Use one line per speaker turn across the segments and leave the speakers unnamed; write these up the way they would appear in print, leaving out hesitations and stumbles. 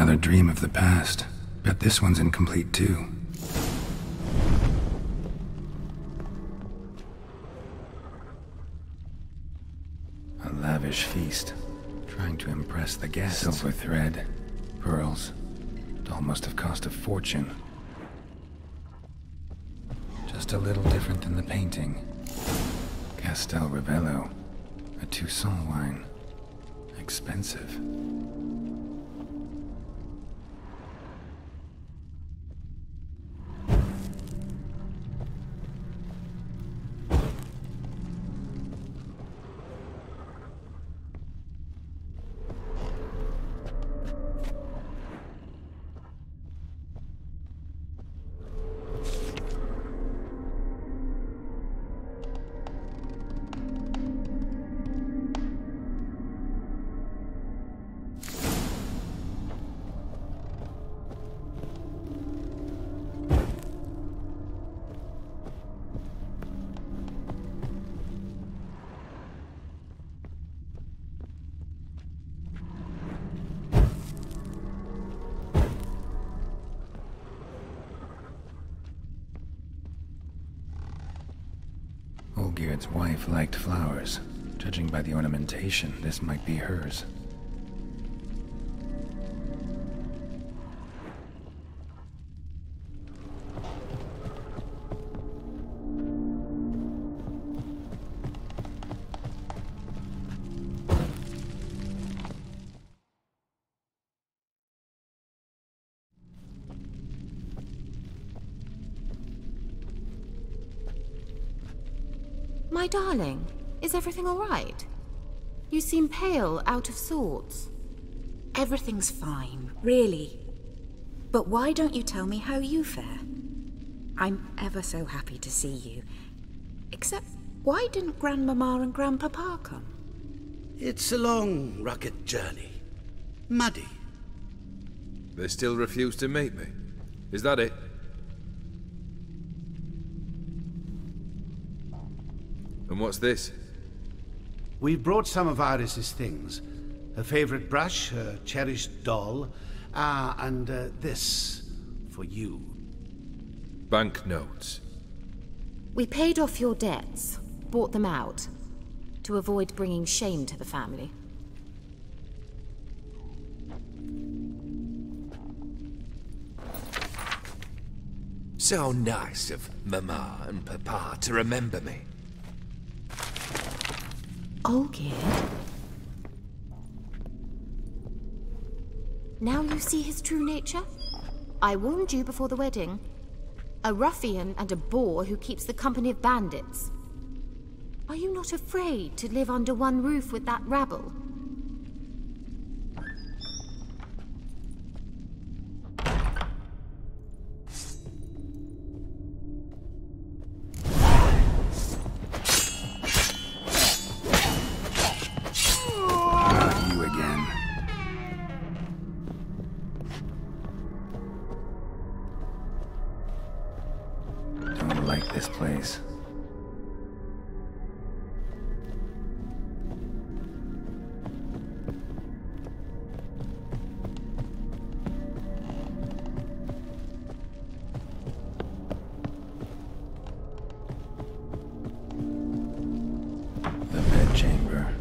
another dream of the past. Bet this one's incomplete too. A lavish feast, trying to impress the guests. Silver thread, pearls. Doll must have cost a fortune. Just a little different than the painting. Castel Ravello, a Toussaint wine. Expensive. Olgierd's wife liked flowers. Judging by the ornamentation, this might be hers.
My darling, is everything all right? You seem pale, out of sorts.
Everything's fine, really. But why don't you tell me how you fare? I'm ever so happy to see you. Except, why didn't Grandmama and Grandpapa come?
It's a long, rugged journey. Muddy.
They still refuse to meet me. Is that it? And what's this?
We've brought some of Iris's things. Her favorite brush, her cherished doll, and this for you.
Banknotes.
We paid off your debts, bought them out, to avoid bringing shame to the family.
So nice of Mama and Papa to remember me.
Olgierd? Now you see his true nature? I warned you before the wedding. A ruffian and a boor who keeps the company of bandits. Are you not afraid to live under one roof with that rabble?
This place. The bedchamber.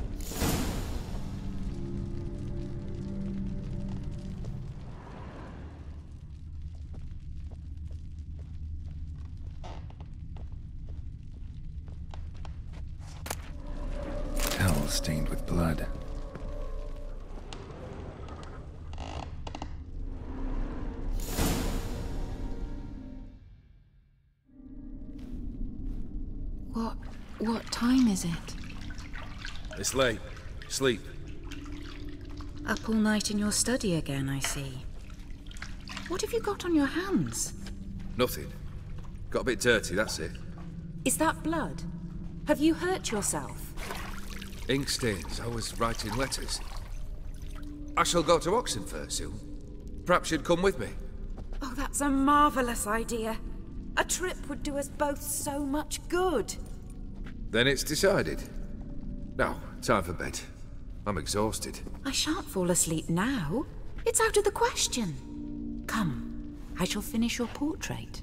Stained with blood.
What time is it?
It's late. Sleep.
Up all night in your study again, I see. What have you got on your hands?
Nothing. Got a bit dirty, that's it.
Is that blood? Have you hurt yourself?
Ink stains. I was writing letters. I shall go to Oxenfurt soon. Perhaps you'd come with me.
Oh, that's a marvelous idea. A trip would do us both so much good.
Then it's decided. Now, time for bed. I'm exhausted.
I shan't fall asleep now. It's out of the question. Come, I shall finish your portrait.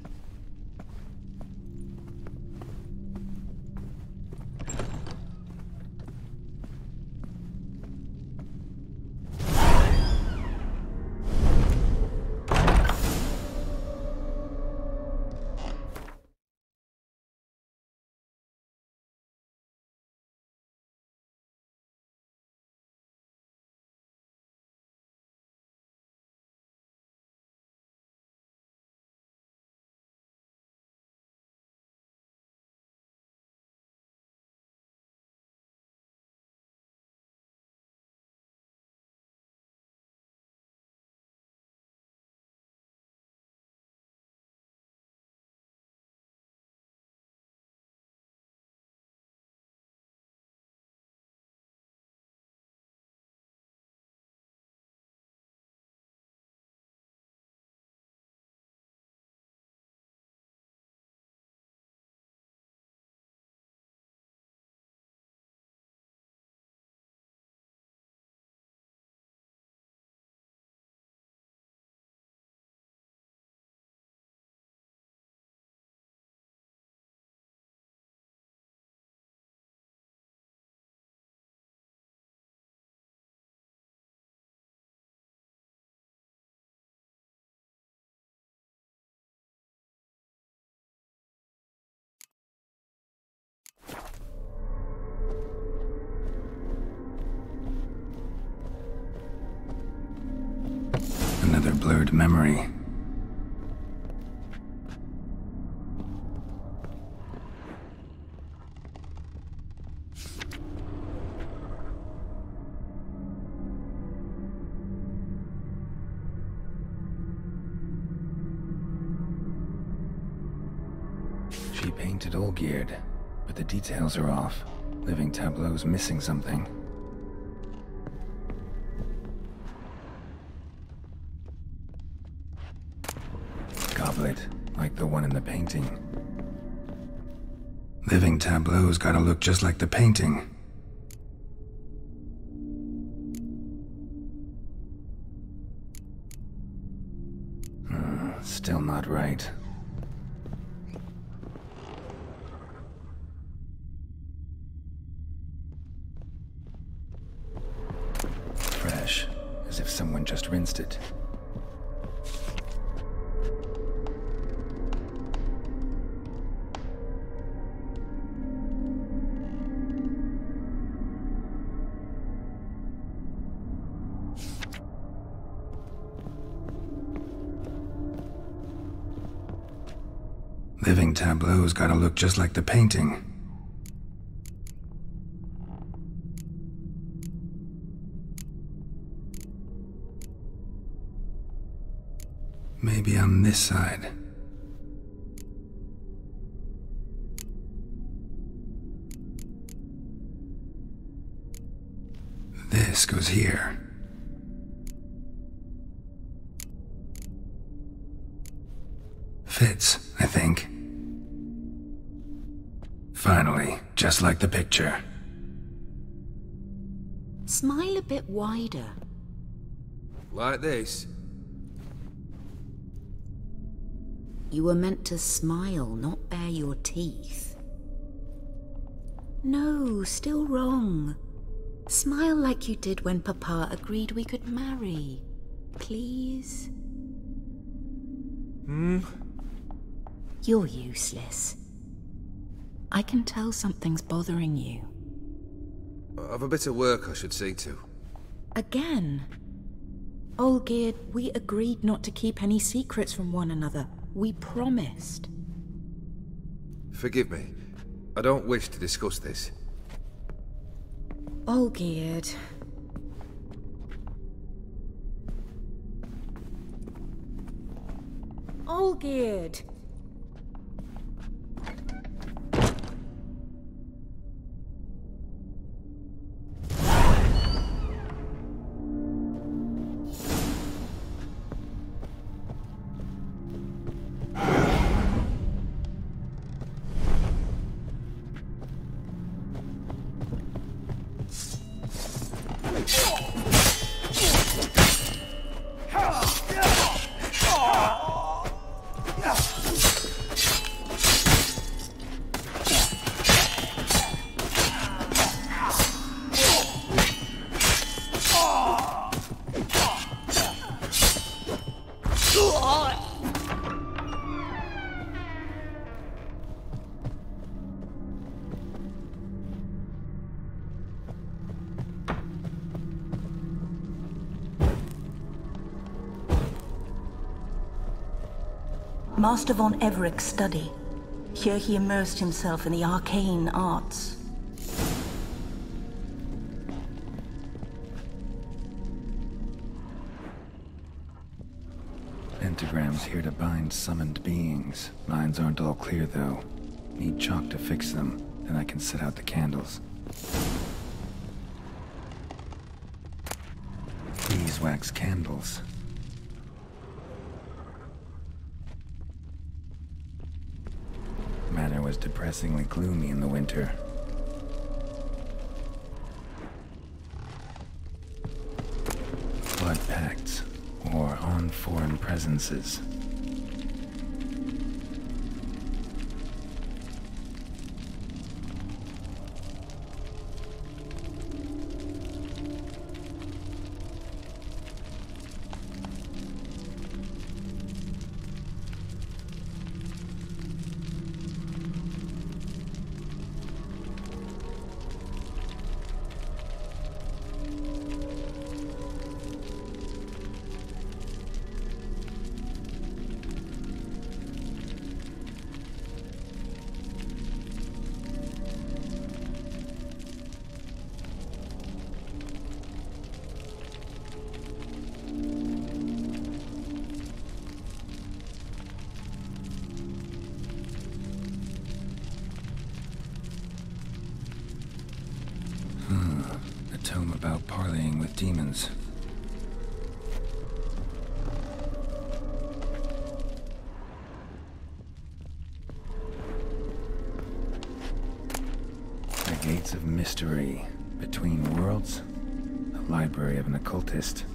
Another blurred memory. She painted Olgierd, but the details are off. Living Tableau's missing something. Goblet, like the one in the painting. Living Tableau's gotta look just like the painting. Still not right. Fresh, as if someone just rinsed it. Living Tableau's gotta look just like the painting. Maybe on this side. This goes here. Fits, I think. Finally, just like the picture.
Smile a bit wider.
Like this?
You were meant to smile, not bare your teeth. No, still wrong. Smile like you did when Papa agreed we could marry. Please? You're useless. I can tell something's bothering you.
I've a bit of work I should see to.
Again? Olgierd, we agreed not to keep any secrets from one another. We promised.
Forgive me. I don't wish to discuss this.
Olgierd. Olgierd!
Master von Everek's study. Here he immersed himself in the arcane arts.
Pentagrams here to bind summoned beings. Lines aren't all clear, though. Need chalk to fix them, then I can set out the candles. Beeswax candles. Manor was depressingly gloomy in the winter. Blood pacts, or on foreign presences. A tome about parleying with demons. The Gates of Mystery. Between Worlds? The library of an occultist.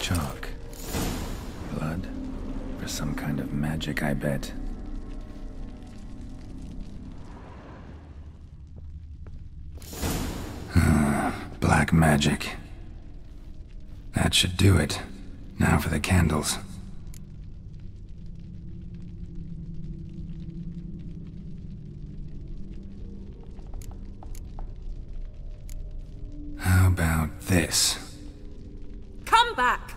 Chalk. Blood? For some kind of magic, I bet. Black magic. That should do it. Now for the candles. How about this?
Come back!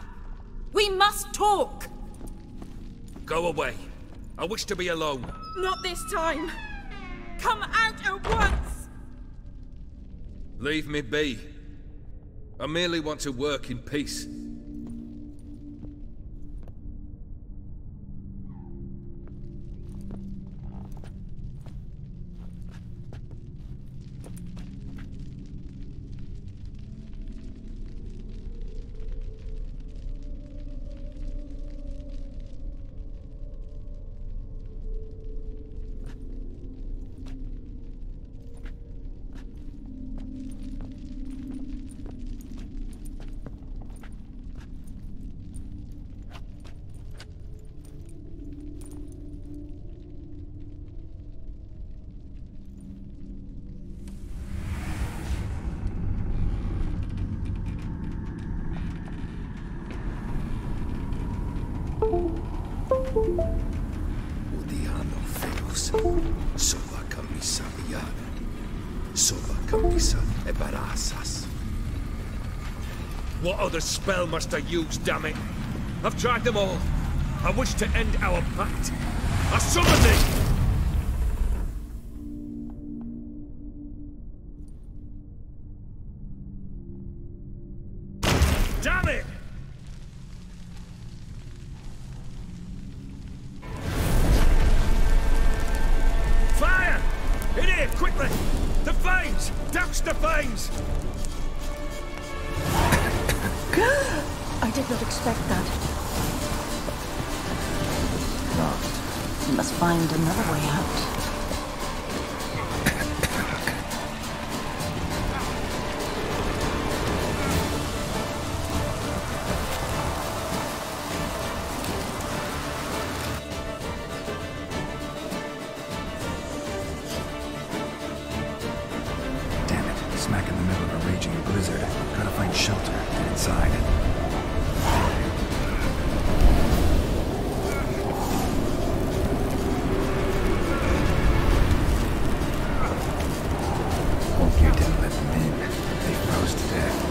We must talk!
Go away. I wish to be alone.
Not this time! Come out at once!
Leave me be. I merely want to work in peace.
Odiano Theos, Sola Camisa Liana, Sola Camisa Ebarasas.
What other spell must I use, damn it? I've tried them all. I wish to end our pact. I summon thee! Damn it! Watch the flames!
I did not expect that. Locked. We must find another way out.
Smack in the middle of a raging blizzard. Gotta find shelter. Get inside. Hope you didn't let them in. They froze to death.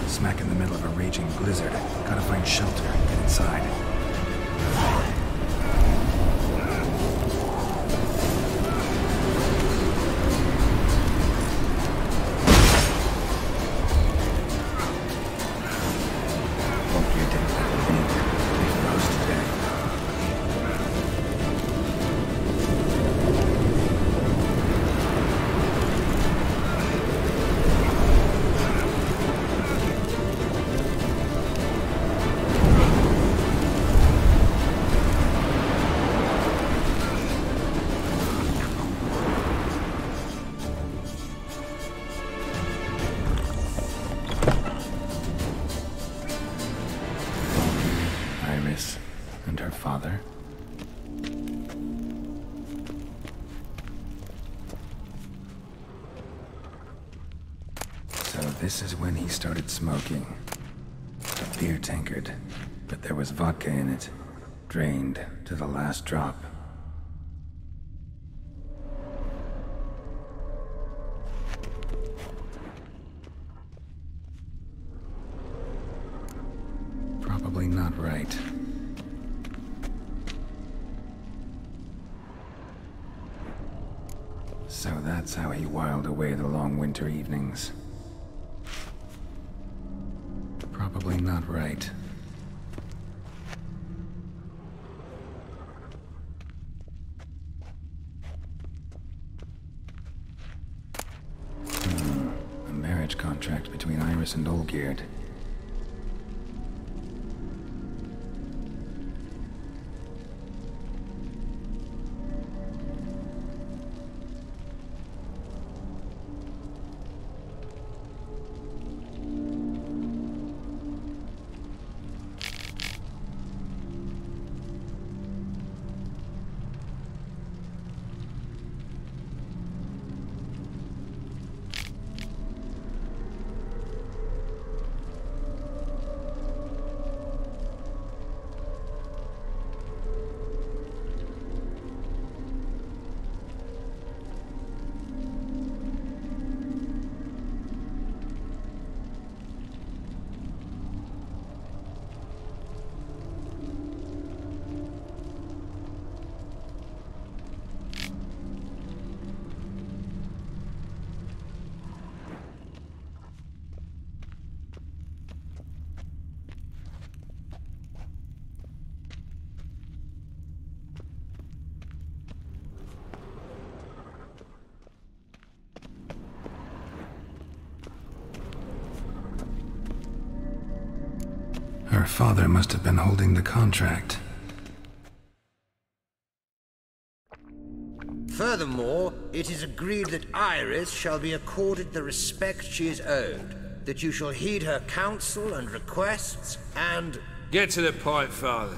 Smack in the middle of a raging blizzard. Gotta find shelter. Get inside. Hope you didn't let them in. They froze to death. Iris and her father. So this is when he started smoking. A beer tankard, but there was vodka in it, drained to the last drop. Probably not right. So that's how he whiled away the long winter evenings. Probably not right. A marriage contract between Iris and Olgierd. Our father must have been holding the contract.
Furthermore, it is agreed that Iris shall be accorded the respect she is owed, that you shall heed her counsel and requests, and...
Get to the point, Father.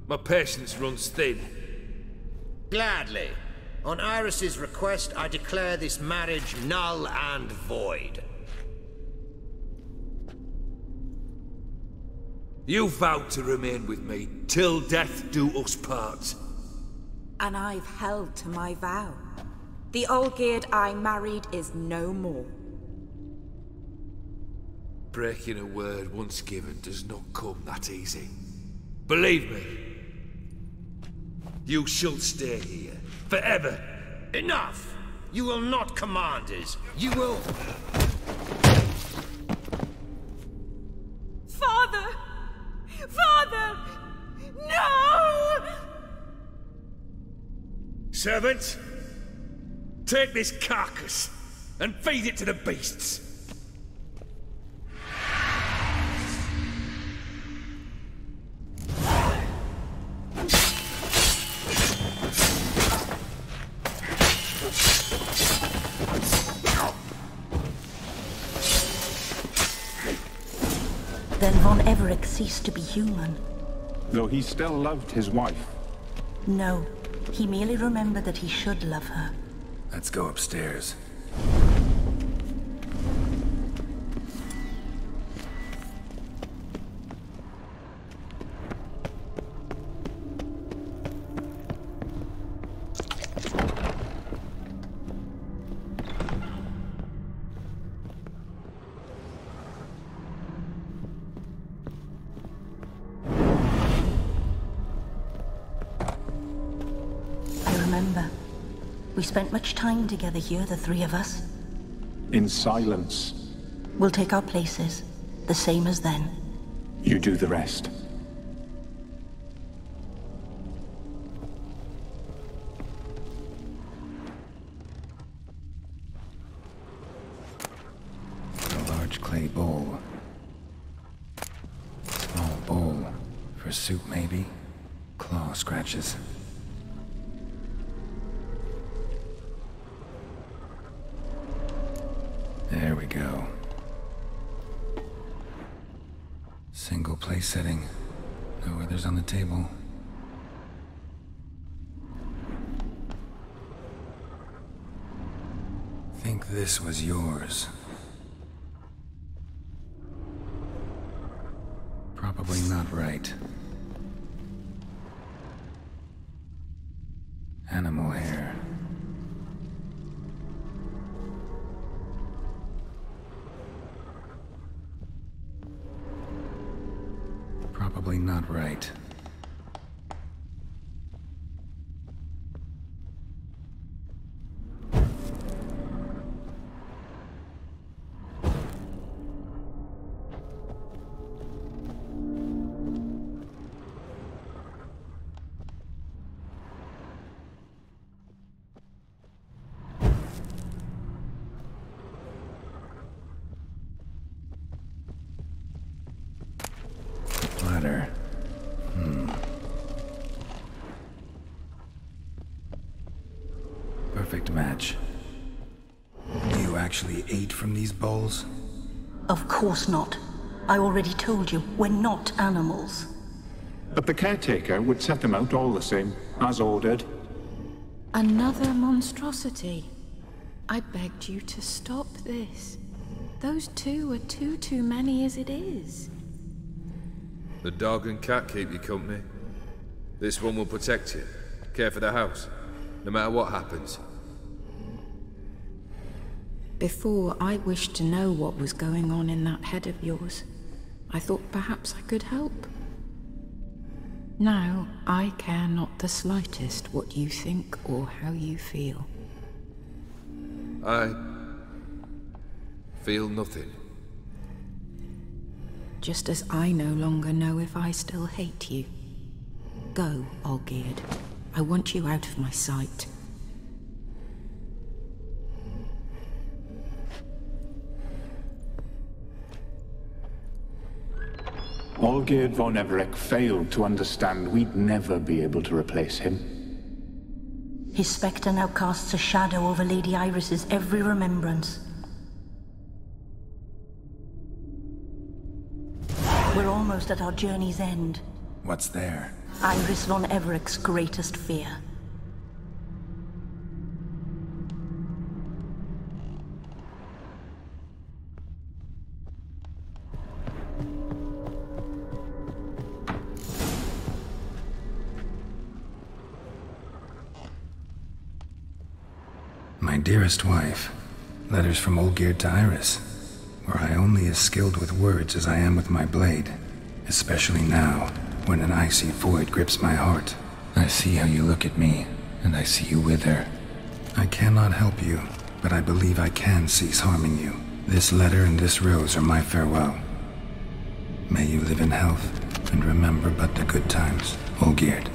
My patience runs thin.
Gladly. On Iris's request, I declare this marriage null and void.
You vowed to remain with me till death do us part.
And I've held to my vow. The Olgierd I married is no more.
Breaking a word once given does not come that easy. Believe me. You shall stay here. Forever.
Enough! You will not command us. You will...
Father! Father! No!
Servant, take this carcass and feed it to the beasts.
Then Von Everec ceased to be human.
Though he still loved his wife.
No, he merely remembered that he should love her.
Let's go upstairs.
We spent much time together here, the three of us.
In silence.
We'll take our places, the same as then.
You do the rest.
A large clay bowl. Small bowl. For soup, maybe? Claw scratches. There we go. Single place setting. No others on the table. Think this was yours. Probably not right. Animal hair. Probably not right. Ladder. Perfect match. You actually ate from these bowls?
Of course not. I already told you, we're not animals.
But the caretaker would set them out all the same, as ordered.
Another monstrosity. I begged you to stop this. Those two are too many as it is.
The dog and cat keep you company. This one will protect you, care for the house, no matter what happens.
Before, I wished to know what was going on in that head of yours. I thought perhaps I could help. Now, I care not the slightest what you think or how you feel.
I feel nothing.
Just as I no longer know if I still hate you. Go, Olgierd. I want you out of my sight.
Olgierd von Everec failed to understand we'd never be able to replace him.
His spectre now casts a shadow over Lady Iris's every remembrance. We're almost at our journey's end.
What's there?
Iris von Everec's greatest fear.
My dearest wife, letters from Olgierd to Iris. Were I only as skilled with words as I am with my blade, especially now, when an icy void grips my heart. I see how you look at me, and I see you wither. I cannot help you, but I believe I can cease harming you. This letter and this rose are my farewell. May you live in health, and remember but the good times, Olgierd.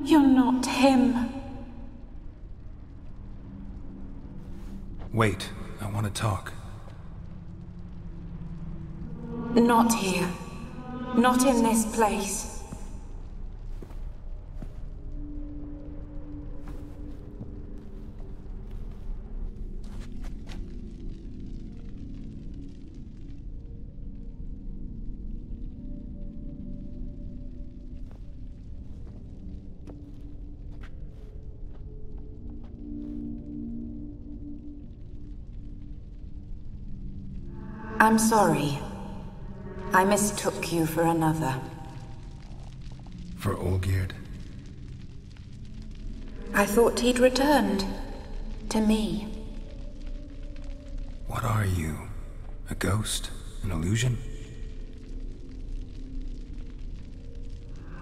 You're not him.
Wait, I want to talk.
Not here. Not in this place. I'm sorry. I mistook you for another.
For Olgierd?
I thought he'd returned. To me.
What are you? A ghost? An illusion?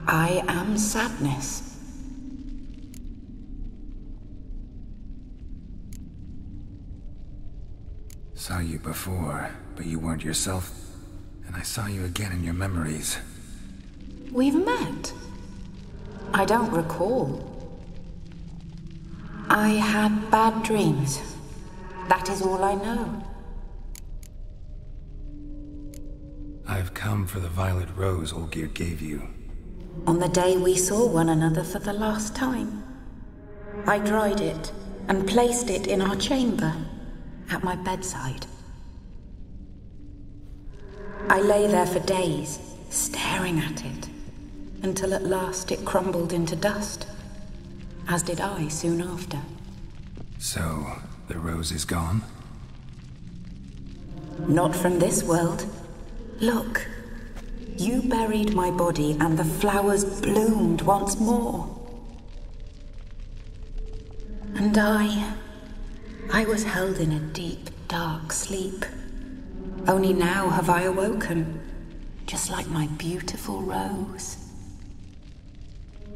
I am sadness.
Saw you before, but you weren't yourself. And I saw you again in your memories.
We've met. I don't recall. I had bad dreams. That is all I know.
I've come for the violet rose Olgierd gave you.
On the day we saw one another for the last time, I dried it and placed it in our chamber, at my bedside. I lay there for days, staring at it, until at last it crumbled into dust, as did I soon after.
So, the rose is gone?
Not from this world. Look, you buried my body and the flowers bloomed once more. And I was held in a deep, dark sleep. Only now have I awoken, just like my beautiful rose.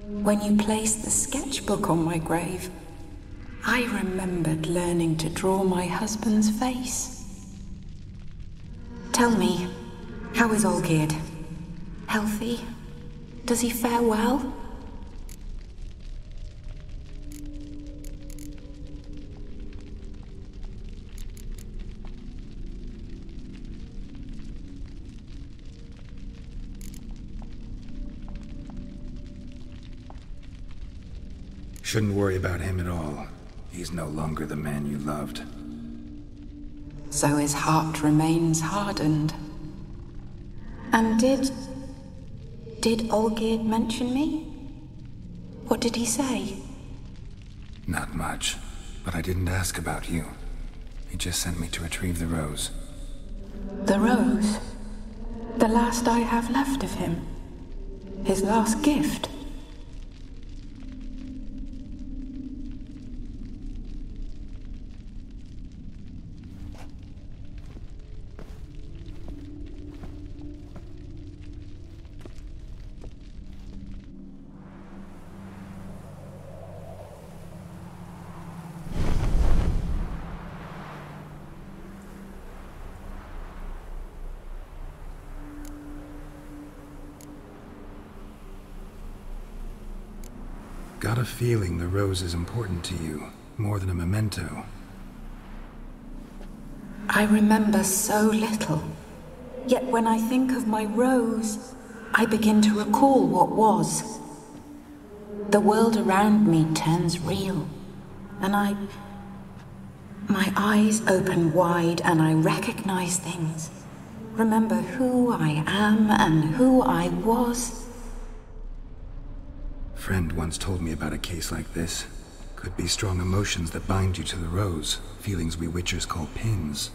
When you placed the sketchbook on my grave, I remembered learning to draw my husband's face. Tell me, how is Olgierd? Healthy? Does he fare well?
Shouldn't worry about him at all. He's no longer the man you loved.
So his heart remains hardened. And did Olgierd mention me? What did he say?
Not much, but I didn't ask about you. He just sent me to retrieve the rose.
The rose? The last I have left of him? His last gift?
Got a feeling the rose is important to you, more than a memento.
I remember so little. Yet when I think of my rose, I begin to recall what was. The world around me turns real, and my eyes open wide and I recognize things. Remember who I am and who I was.
Friend once told me about a case like this. Could be strong emotions that bind you to the rose, feelings we witchers call pins.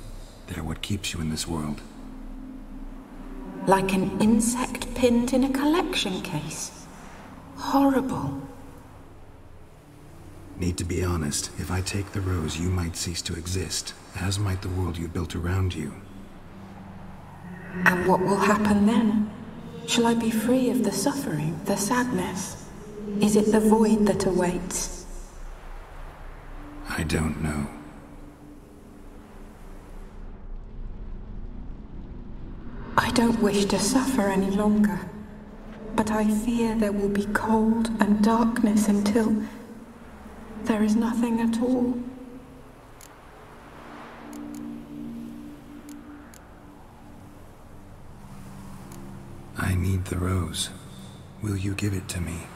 They're what keeps you in this world.
Like an insect pinned in a collection case. Horrible.
Need to be honest, if I take the rose, you might cease to exist, as might the world you built around you.
And what will happen then? Shall I be free of the suffering, the sadness? Is it the void that awaits?
I don't know.
I don't wish to suffer any longer.
But I fear there will be cold and darkness until there is nothing at all.
I need the rose. Will you give it to me?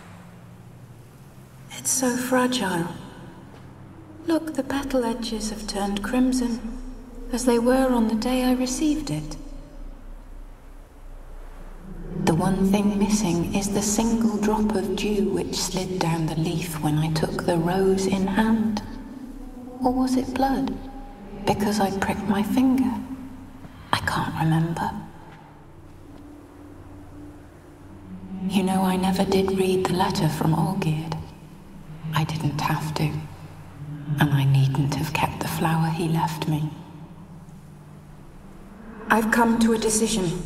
It's so fragile. Look, the petal edges have turned crimson, as they were on the day I received it. The one thing missing is the single drop of dew which slid down the leaf when I took the rose in hand. Or was it blood? Because I pricked my finger. I can't remember. You know, I never did read the letter from Olgierd. I didn't have to. And I needn't have kept the flower he left me. I've come to a decision.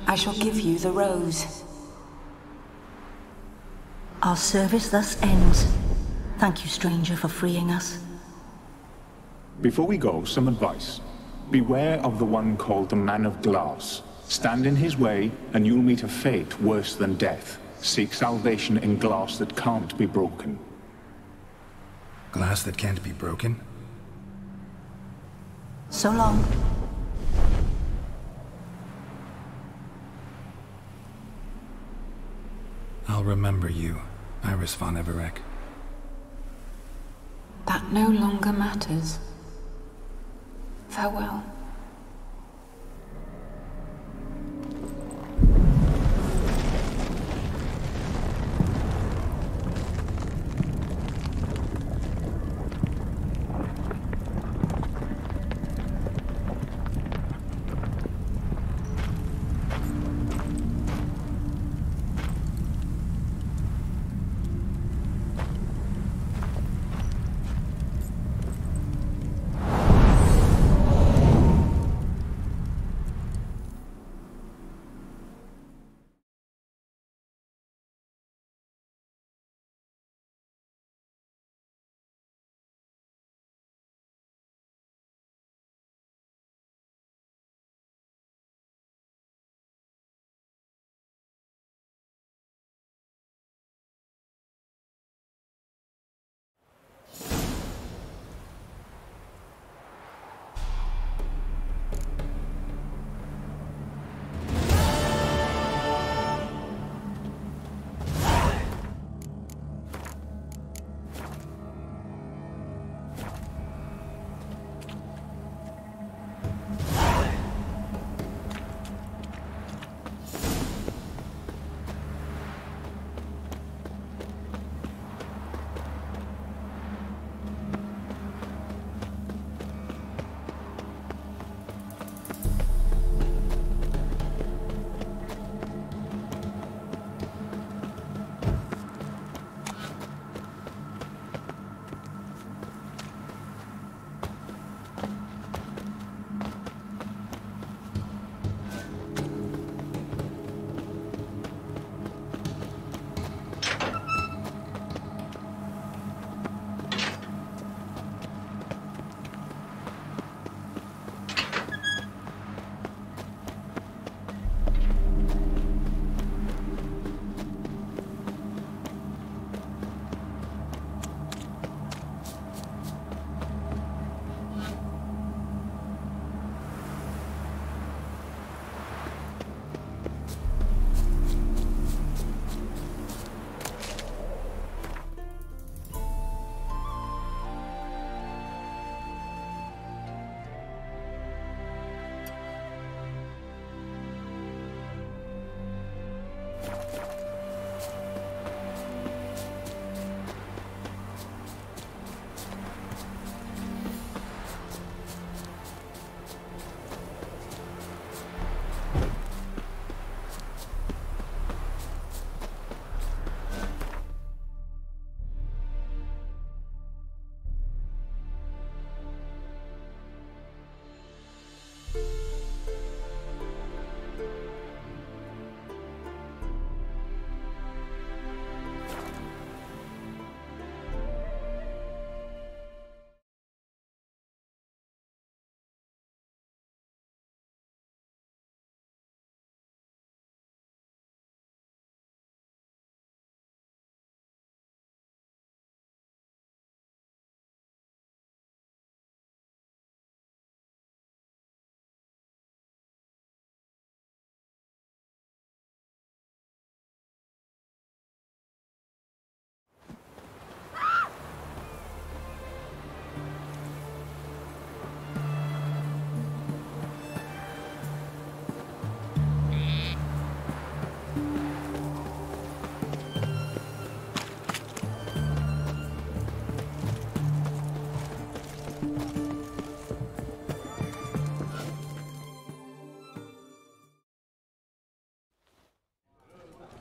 I shall give you the rose.
Our service thus ends. Thank you, stranger, for freeing us.
Before we go, some advice. Beware of the one called the Man of Glass. Stand in his way, and you'll meet a fate worse than death. Seek salvation in glass that can't be broken.
Glass that can't be broken?
So long.
I'll remember you, Iris von Everec.
That no longer matters. Farewell.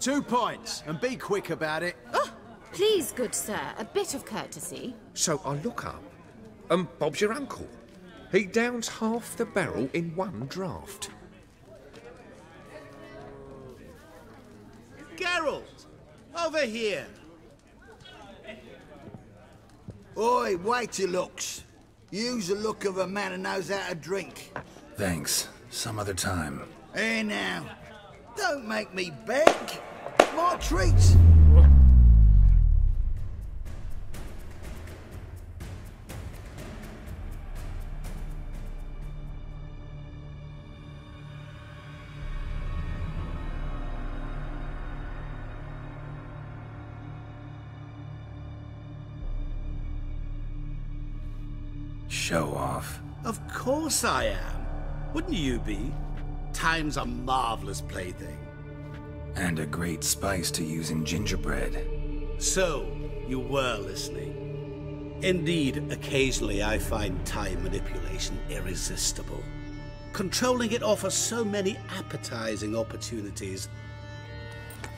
2 points, and be quick about it.
Oh, please, good sir, a bit of courtesy.
So I look up, and Bob's your uncle. He downs half the barrel in one draught.
Geralt! Over here!
Oi, wait your looks. Use the look of a man who knows how to drink.
Thanks. Some other time.
Here now. Don't make me beg. My treat.
Show off.
Of course I am. Wouldn't you be? Time's a marvelous plaything.
And a great spice to use in gingerbread.
So, you were listening. Indeed, occasionally I find time manipulation irresistible. Controlling it offers so many appetizing opportunities.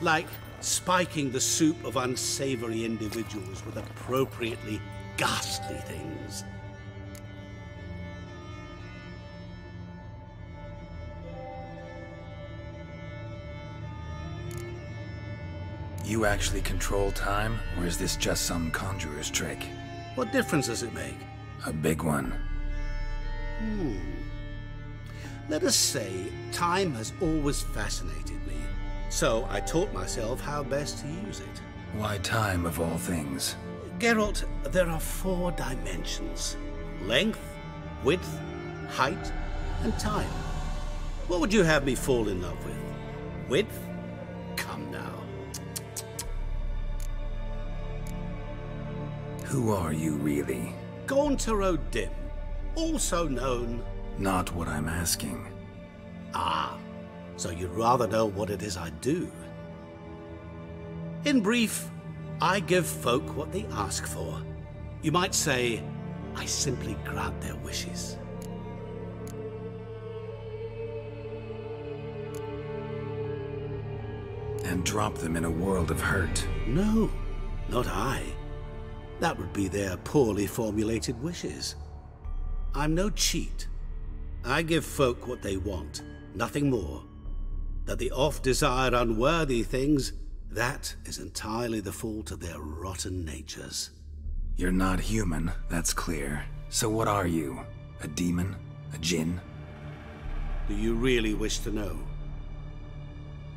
Like spiking the soup of unsavory individuals with appropriately ghastly things.
You actually control time, or is this just some conjurer's trick?
What difference does it make?
A big one.
Let us say time has always fascinated me, so I taught myself how best to use it.
Why time, of all things?
Geralt, there are 4 dimensions. Length, width, height, and time. What would you have me fall in love with? Width? Come now.
Who are you, really?
Gaunter O'Dim, also known...
Not what I'm asking.
Ah, so you'd rather know what it is I do. In brief, I give folk what they ask for. You might say, I simply grant their wishes.
And drop them in a world of hurt.
No, not I. That would be their poorly formulated wishes. I'm no cheat. I give folk what they want, nothing more. That the oft-desired unworthy things, that is entirely the fault of their rotten natures.
You're not human, that's clear. So what are you? A demon? A djinn?
Do you really wish to know?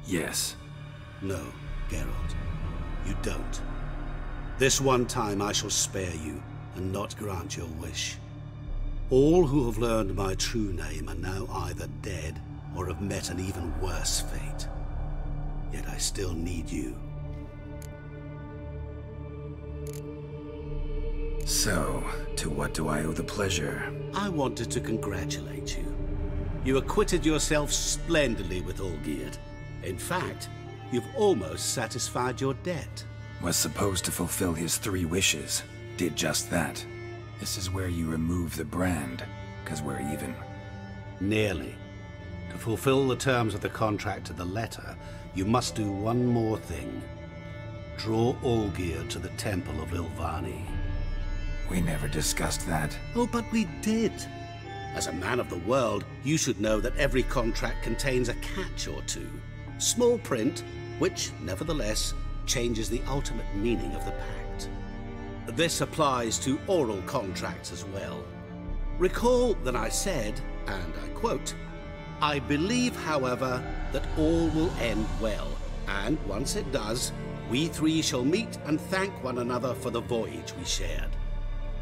Yes.
No, Geralt. You don't. This one time I shall spare you, and not grant your wish. All who have learned my true name are now either dead, or have met an even worse fate. Yet I still need you.
So, to what do I owe the pleasure?
I wanted to congratulate you. You acquitted yourself splendidly with Olgierd. In fact, you've almost satisfied your debt.
Was supposed to fulfill his 3 wishes. Did just that. This is where you remove the brand, because we're even.
Nearly. To fulfill the terms of the contract to the letter, you must do one more thing. Draw Olgierd to the Temple of Ilvani.
We never discussed that.
Oh, but we did. As a man of the world, you should know that every contract contains a catch or two. Small print, which, nevertheless, changes the ultimate meaning of the pact. This applies to oral contracts as well. Recall that I said, and I quote, I believe, however, that all will end well, and once it does, we 3 shall meet and thank one another for the voyage we shared.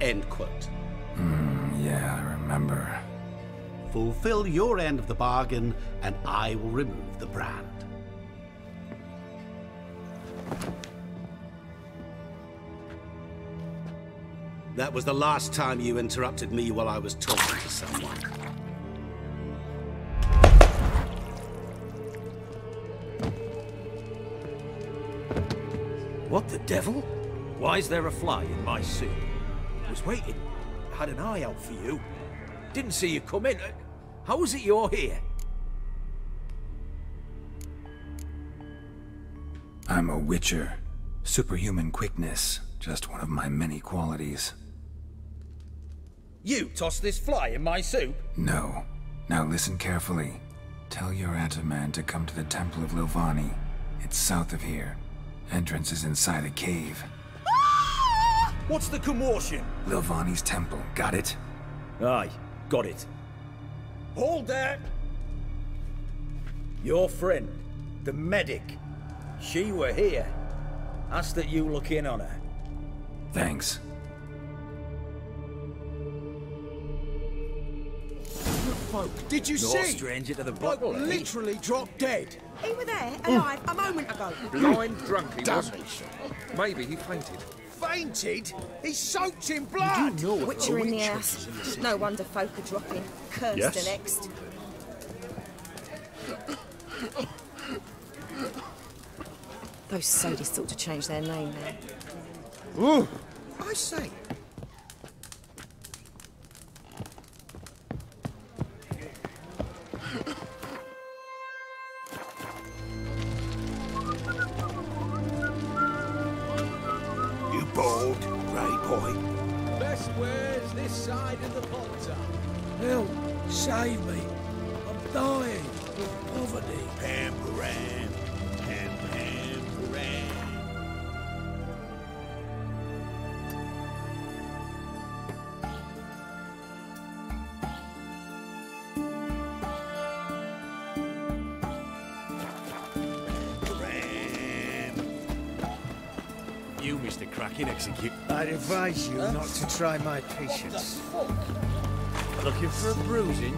End quote.
Yeah, I remember.
Fulfill your end of the bargain, and I will remove the brand. That was the last time you interrupted me while I was talking to someone.
What the devil? Why is there a fly in my soup? I was waiting. I had an eye out for you. Didn't see you come in. How is it you're here?
I'm a witcher. Superhuman quickness, just one of my many qualities.
You tossed this fly in my soup?
No. Now listen carefully. Tell your Ataman to come to the Temple of Lilvani. It's south of here. Entrance is inside a cave.
What's the commotion?
Lilvani's temple, got it?
Aye, got it. Hold there! Your friend, the medic, she were here. Ask that you look in on her.
Thanks.
Folk, did you
No
see?
stranger to the
Bloke
bottle, eh?
literally dropped dead.
He were there, alive, a moment ago.
Blind drunk he was.
Damn.
Maybe he fainted.
Fainted? He's soaked in blood.
Witcher in the house. No wonder folk are dropping. Cursed
Yes.
the next. Those sadists ought to change their name now.
Ooh. I say.
You bold, right boy?
Best wares this side of the Potter.
Help! Save me! I'm dying. Poverty.
Pamparam. Pamparam.
You, Mr. Kraken, execute.
I'd advise you not to try my patience.
Looking for a bruising?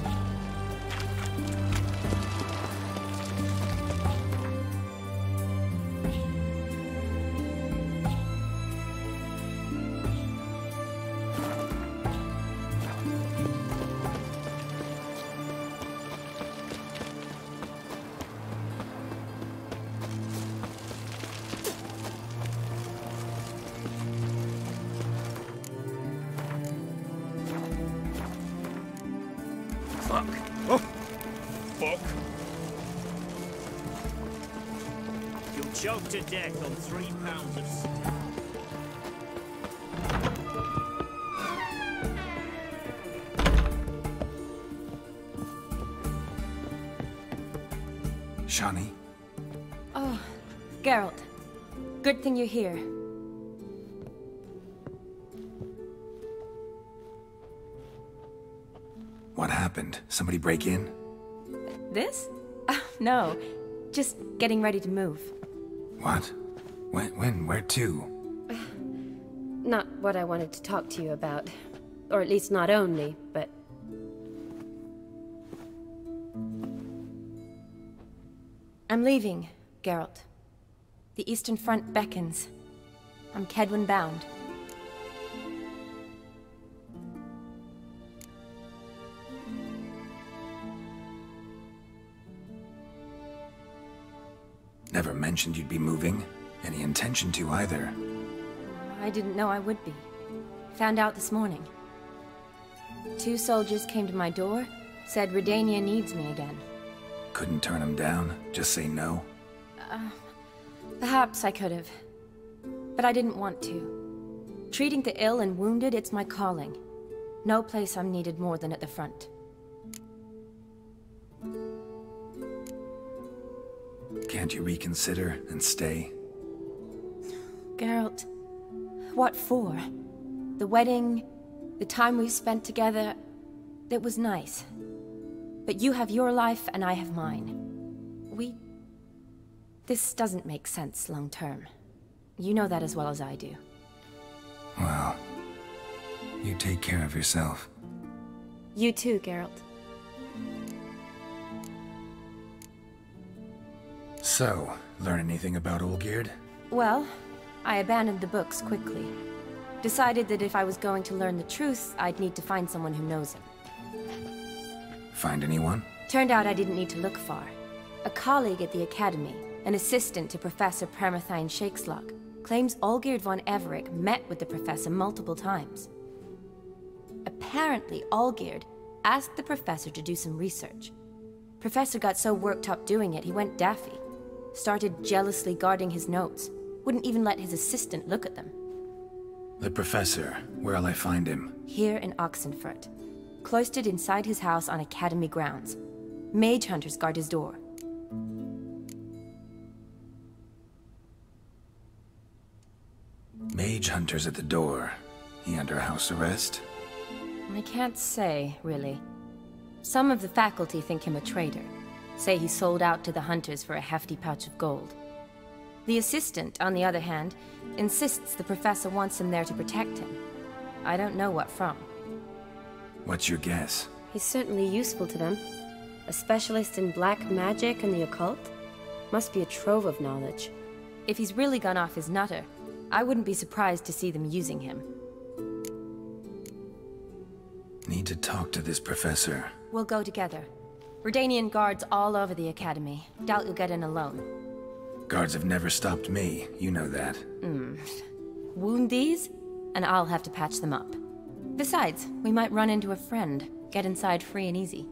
Fuck. Oh. Fuck.
You'll choke to death on 3 pounds of...
Shani?
Oh, Geralt. Good thing you're here.
What happened? Somebody break in?
This? No. Just getting ready to move.
What? When? Where to?
Not what I wanted to talk to you about. Or at least not only, but...
I'm leaving, Geralt. The Eastern Front beckons. I'm Kedwen bound.
Never mentioned you'd be moving. Any intention to either.
I didn't know I would be. Found out this morning. 2 soldiers came to my door, said Redania needs me again.
Couldn't turn him down? Just say no?
Perhaps I could have. But I didn't want to. Treating the ill and wounded, it's my calling. No place I'm needed more than at the front.
Can't you reconsider and stay?
Geralt, what for? The wedding, the time we've spent together, it was nice. But you have your life and I have mine. This doesn't make sense long term. You know that as well as I do.
Well, you take care of yourself.
You too, Geralt.
So, learn anything about Olgierd?
Well, I abandoned the books quickly. Decided that if I was going to learn the truth, I'd need to find someone who knows him.
Find anyone?
Turned out I didn't need to look far. A colleague at the Academy, an assistant to Professor Permathine Shakeslog, claims Olgierd von Everec met with the professor multiple times. Apparently, Olgierd asked the professor to do some research. Professor got so worked up doing it, he went daffy. Started jealously guarding his notes. Wouldn't even let his assistant look at them.
The professor, where'll I find him?
Here in Oxenfurt. Cloistered inside his house on Academy grounds. Mage hunters guard his door.
Mage hunters at the door. He under house arrest?
I can't say, really. Some of the faculty think him a traitor. Say he sold out to the hunters for a hefty pouch of gold. The assistant, on the other hand, insists the professor wants him there to protect him. I don't know what from.
What's your guess?
He's certainly useful to them. A specialist in black magic and the occult? Must be a trove of knowledge.
If he's really gone off his nutter, I wouldn't be surprised to see them using him.
Need to talk to this professor.
We'll go together. Redanian guards all over the Academy. Doubt you'll get in alone.
Guards have never stopped me, you know that.
Wound these, and I'll have to patch them up. Besides, we might run into a friend. Get inside free and easy.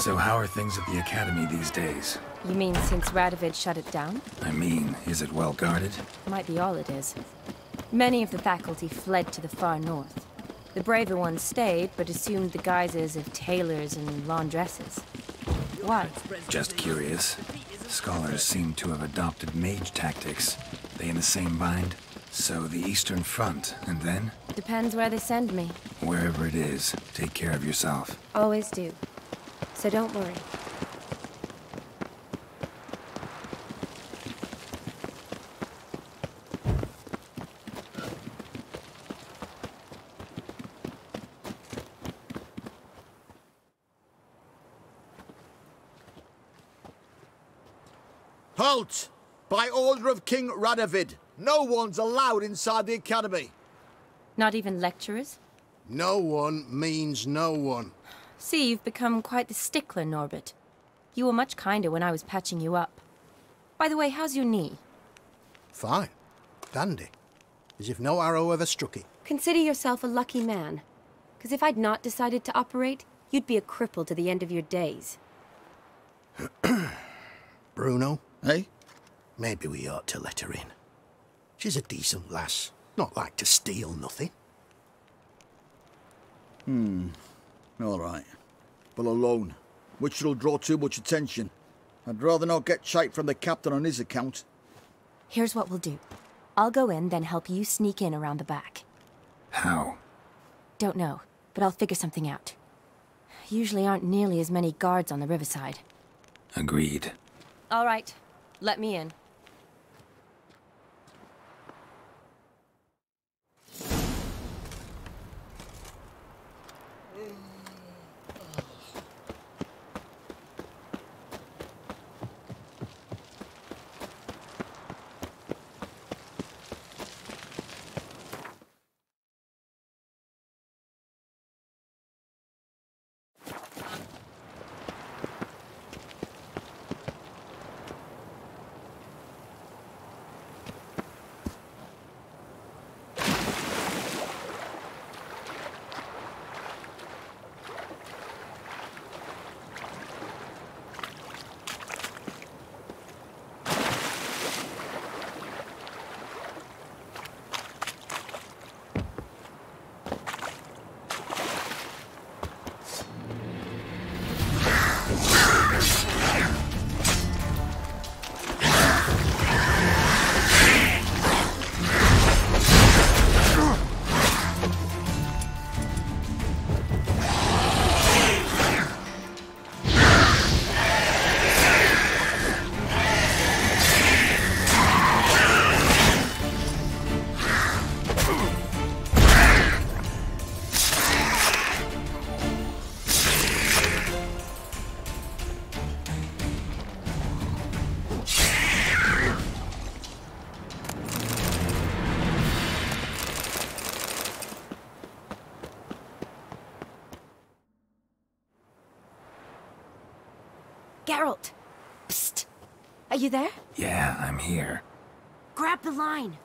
So how are things at the Academy these days?
You mean since Radovid shut it down?
I mean, is it well guarded?
Might be all it is. Many of the faculty fled to the far north. The braver ones stayed, but assumed the guises of tailors and laundresses. Why?
Just curious. Scholars seem to have adopted mage tactics. They in the same bind? So the Eastern Front, and then?
Depends where they send me.
Wherever it is, take care of yourself.
Always do. So don't worry.
Halt! By order of King Radovid, no one's allowed inside the Academy.
Not even lecturers?
No one means no one.
See, you've become quite the stickler, Norbert. You were much kinder when I was patching you up. By the way, how's your knee?
Fine. Dandy. As if no arrow ever struck it.
Consider yourself a lucky man. Because if I'd not decided to operate, you'd be a cripple to the end of your days.
Bruno?
Hey?
Maybe we ought to let her in. She's a decent lass. Not like to steal nothing.
All right. But alone, which will draw too much attention. I'd rather not get shite from the captain on his account.
Here's what we'll do. I'll go in, then help you sneak in around the back.
How?
Don't know, but I'll figure something out. Usually aren't nearly as many guards on the riverside.
Agreed.
All right. Let me in. Geralt! Psst! Are you there?
Yeah, I'm here.
Grab the line!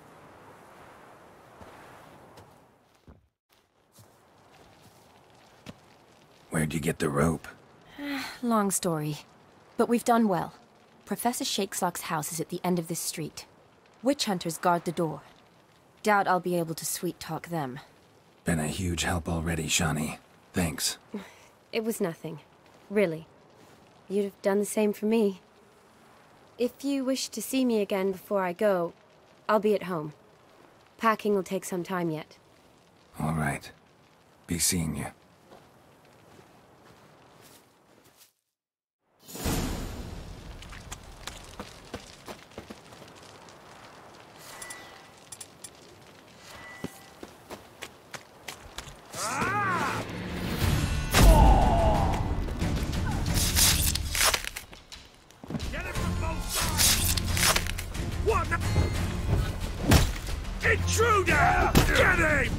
Where'd you get the rope?
Long story. But we've done well. Professor Shakesock's house is at the end of this street. Witch hunters guard the door. Doubt I'll be able to sweet-talk them.
Been a huge help already, Shani. Thanks.
It was nothing. Really. You'd have done the same for me. If you wish to see me again before I go, I'll be at home. Packing will take some time yet.
All right. Be seeing you.
Intruder! Get him!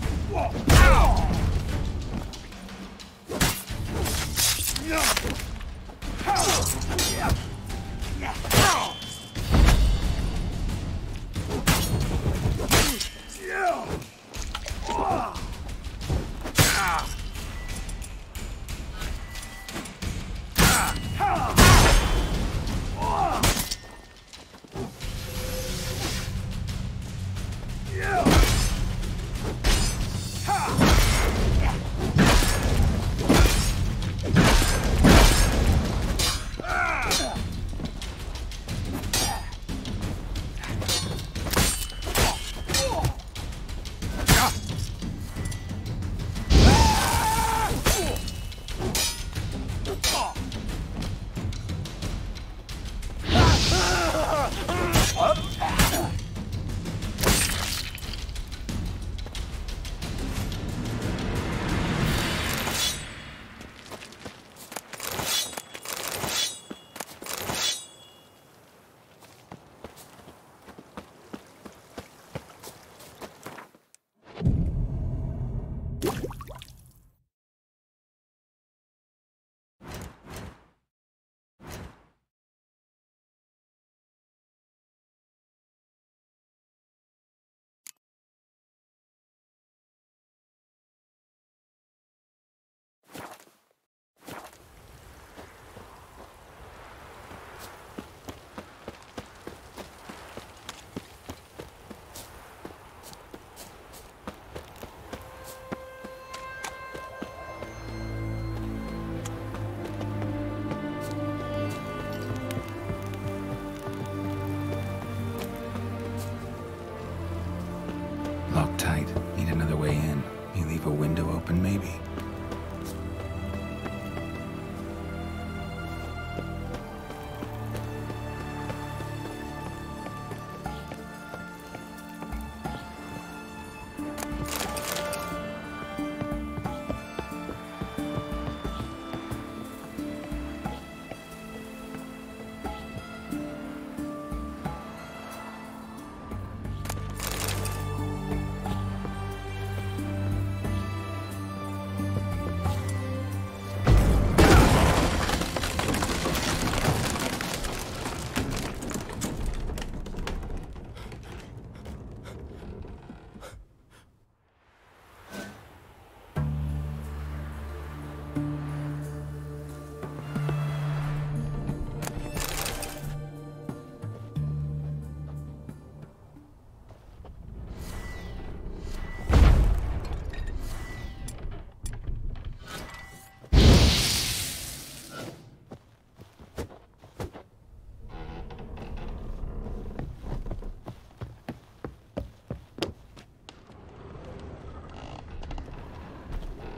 Locked tight. Need another way in. You leave a window open, maybe?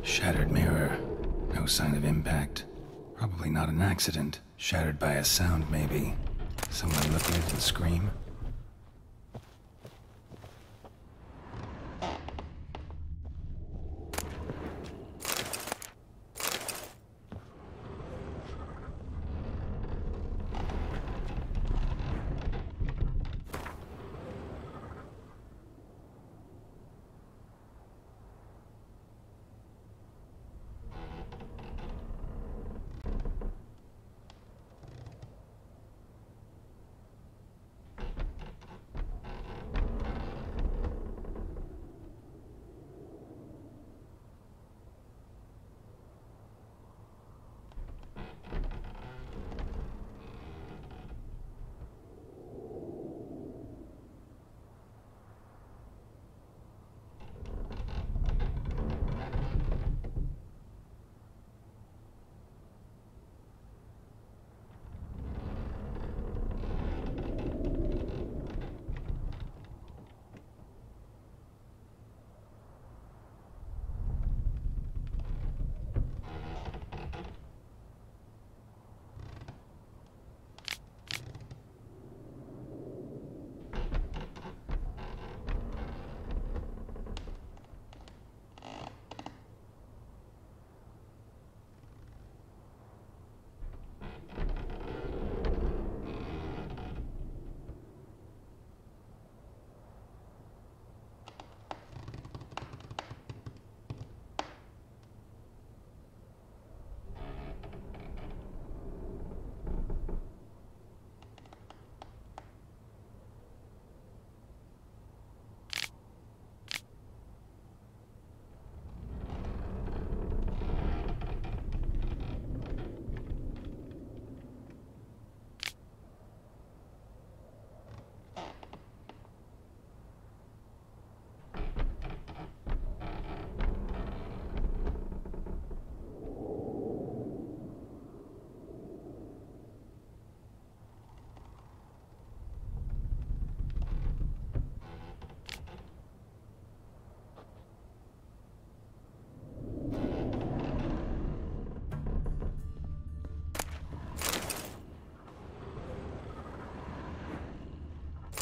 Shattered mirror. No sign of impact. Probably not an accident. Shattered by a sound, maybe. Someone look at it and scream?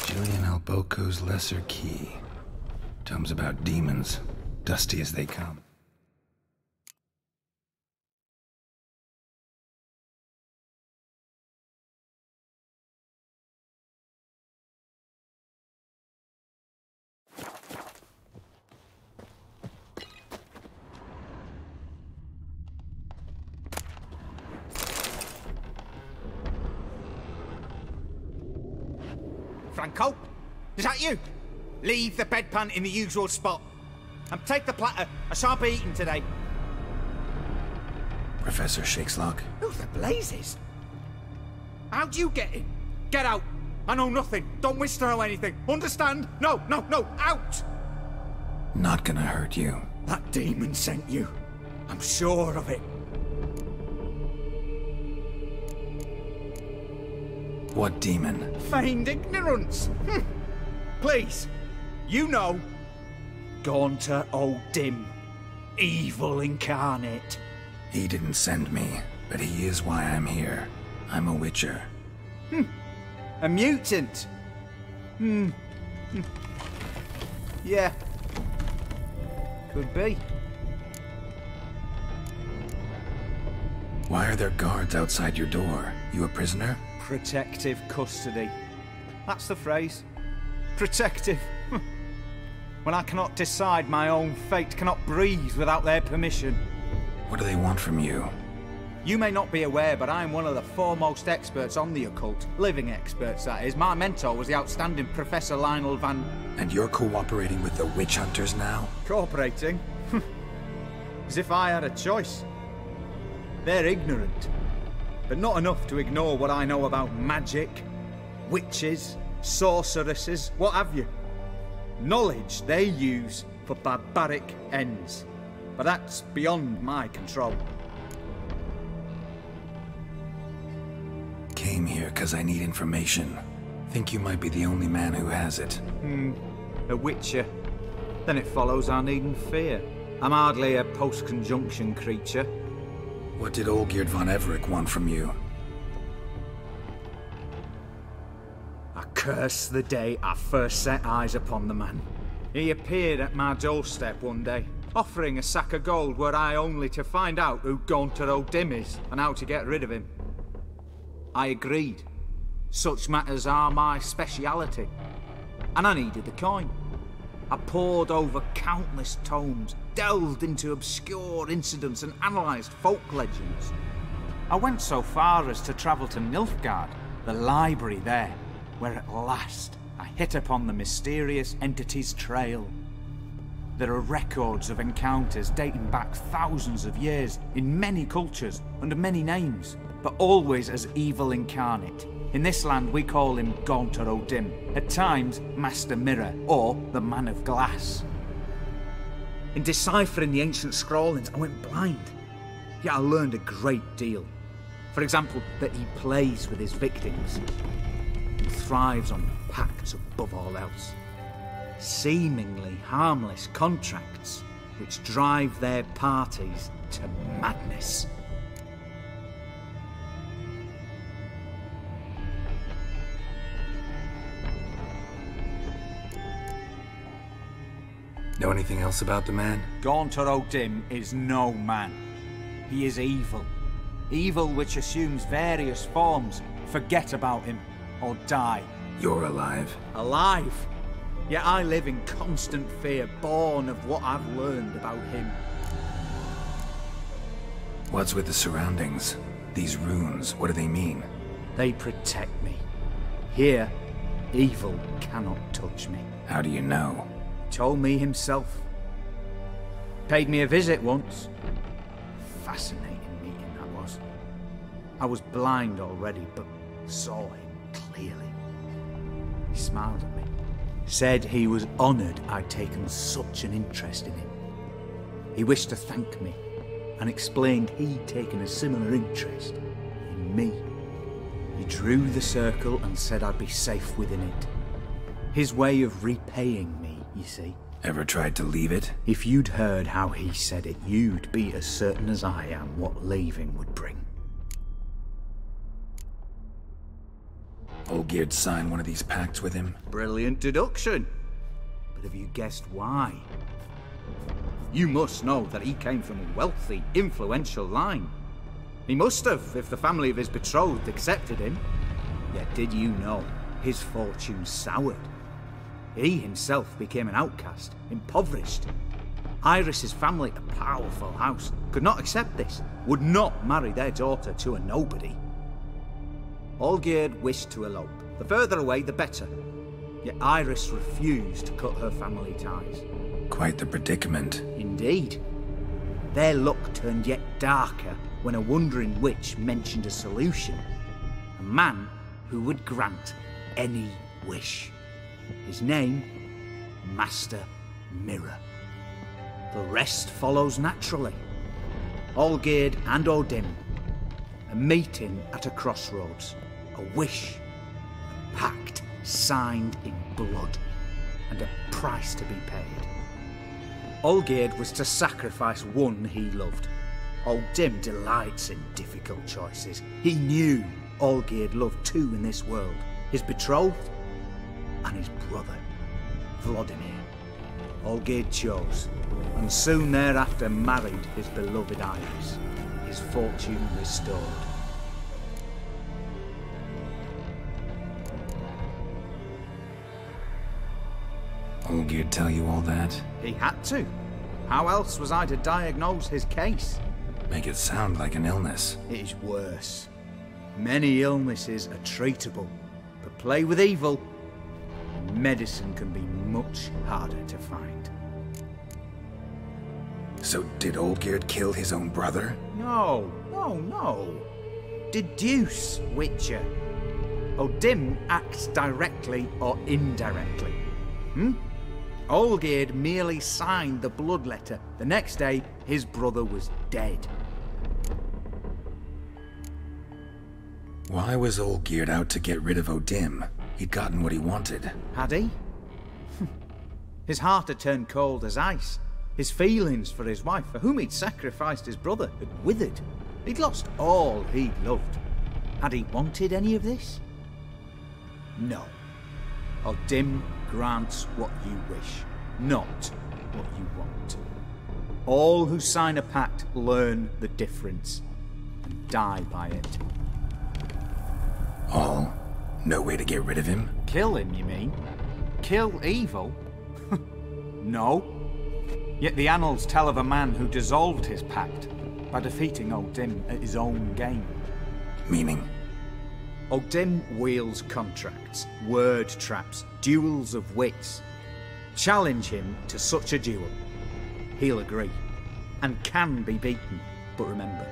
Julian Alboco's Lesser Key. Tomes about demons, dusty as they come.
Franco? Is that you? Leave the bedpan in the usual spot. And take the platter. I shan't be eating today.
Professor Shakeslock?
Who the blazes? How'd you get in? Get out. I know nothing. Don't wish to know anything. Understand? No, no, no. Out!
Not gonna hurt you.
That demon sent you. I'm sure of it.
What demon?
Feigned ignorance. Please. You know. Gaunter O'Dim, evil incarnate.
He didn't send me, but he is why I'm here. I'm a witcher.
A mutant? Yeah. Could be.
Why are there guards outside your door? You a prisoner?
Protective custody. That's the phrase. Protective. When I cannot decide my own fate, cannot breathe without their permission.
What do they want from you?
You may not be aware, but I am one of the foremost experts on the occult. Living experts, that is. My mentor was the outstanding Professor Lionel Van...
And you're cooperating with the witch hunters now?
Cooperating? As if I had a choice. They're ignorant, but not enough to ignore what I know about magic, witches, sorceresses, what have you. Knowledge they use for barbaric ends. But that's beyond my control.
Came here because I need information. Think you might be the only man who has it.
A witcher. Then it follows I needn't fear. I'm hardly a post-conjunction creature.
What did Olgierd von Everec want from you?
I curse the day I first set eyes upon the man. He appeared at my doorstep one day, offering a sack of gold were I only to find out who Gaunter O'Dim is and how to get rid of him. I agreed. Such matters are my speciality. And I needed the coin. I pored over countless tomes, delved into obscure incidents and analysed folk legends. I went so far as to travel to Nilfgaard, the library there, where at last I hit upon the mysterious entity's trail. There are records of encounters dating back thousands of years in many cultures under many names, but always as evil incarnate. In this land we call him Gaunter O'Dim, at times Master Mirror, or the Man of Glass. In deciphering the ancient scrawlings I went blind, yet I learned a great deal. For example, that he plays with his victims, and thrives on pacts above all else. Seemingly harmless contracts which drive their parties to madness.
Know anything else about the man?
Gaunter O'Dim is no man. He is evil. Evil which assumes various forms. Forget about him, or die.
You're alive.
Alive? Yet I live in constant fear, born of what I've learned about him.
What's with the surroundings? These runes, what do they mean?
They protect me. Here, evil cannot touch me.
How do you know?
Told me himself. Paid me a visit once. Fascinating meeting that was. I was blind already, but saw him clearly. He smiled at me. Said he was honoured I'd taken such an interest in him. He wished to thank me, and explained he'd taken a similar interest in me. He drew the circle and said I'd be safe within it. His way of repaying me, you see.
Ever tried to leave it?
If you'd heard how he said it, you'd be as certain as I am what leaving would bring.
Olgierd signed one of these pacts with him?
Brilliant deduction. But have you guessed why? You must know that he came from a wealthy, influential line. He must have, if the family of his betrothed accepted him. Yet did you know his fortune soured? He himself became an outcast, impoverished. Iris's family, a powerful house, could not accept this, would not marry their daughter to a nobody. Olgierd wished to elope. The further away, the better. Yet Iris refused to cut her family ties.
Quite the predicament.
Indeed. Their luck turned yet darker when a wandering witch mentioned a solution. A man who would grant any wish. His name, Master Mirror. The rest follows naturally. Olgierd and O'Dim, a meeting at a crossroads, a wish, a pact signed in blood, and a price to be paid. Olgierd was to sacrifice one he loved. Old Dim delights in difficult choices. He knew Olgierd loved two in this world, his betrothed and his brother, Vladimir. Olgierd chose, and soon thereafter married his beloved Iris, his fortune restored.
Olgierd tell you all that?
He had to. How else was I to diagnose his case?
Make it sound like an illness.
It is worse. Many illnesses are treatable, but play with evil, and medicine can be much harder to find.
So did Olgierd kill his own brother?
No. Deduce, Witcher. Odim acts directly or indirectly. Olgierd merely signed the blood letter. The next day, his brother was dead.
Why was Olgierd out to get rid of Odim? He'd gotten what he wanted.
Had he? His heart had turned cold as ice. His feelings for his wife, for whom he'd sacrificed his brother, had withered. He'd lost all he'd loved. Had he wanted any of this? No. Odim grants what you wish, not what you want. All who sign a pact learn the difference and die by it.
All? No way to get rid of him?
Kill him, you mean? Kill evil? No. Yet the annals tell of a man who dissolved his pact by defeating Odim at his own game.
Meaning?
Odim wields contracts, word traps, duels of wits. Challenge him to such a duel. He'll agree, and can be beaten. But remember,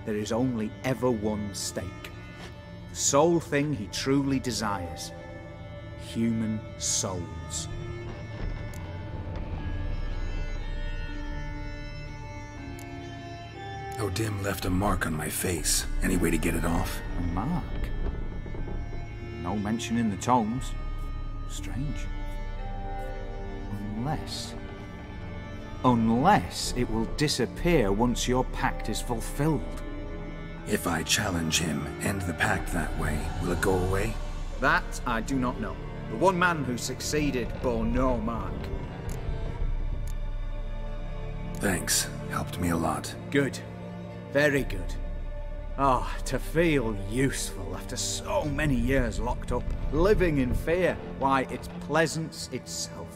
there is only ever one stake. The sole thing he truly desires. Human souls.
Odim left a mark on my face. Any way to get it off?
A mark? No mention in the tomes. Strange. Unless it will disappear once your pact is fulfilled.
If I challenge him, end the pact that way, will it go away?
That I do not know. The one man who succeeded bore no mark.
Thanks. Helped me a lot.
Good. Very good. Oh, to feel useful after so many years locked up, living in fear. Why, it's pleasance itself.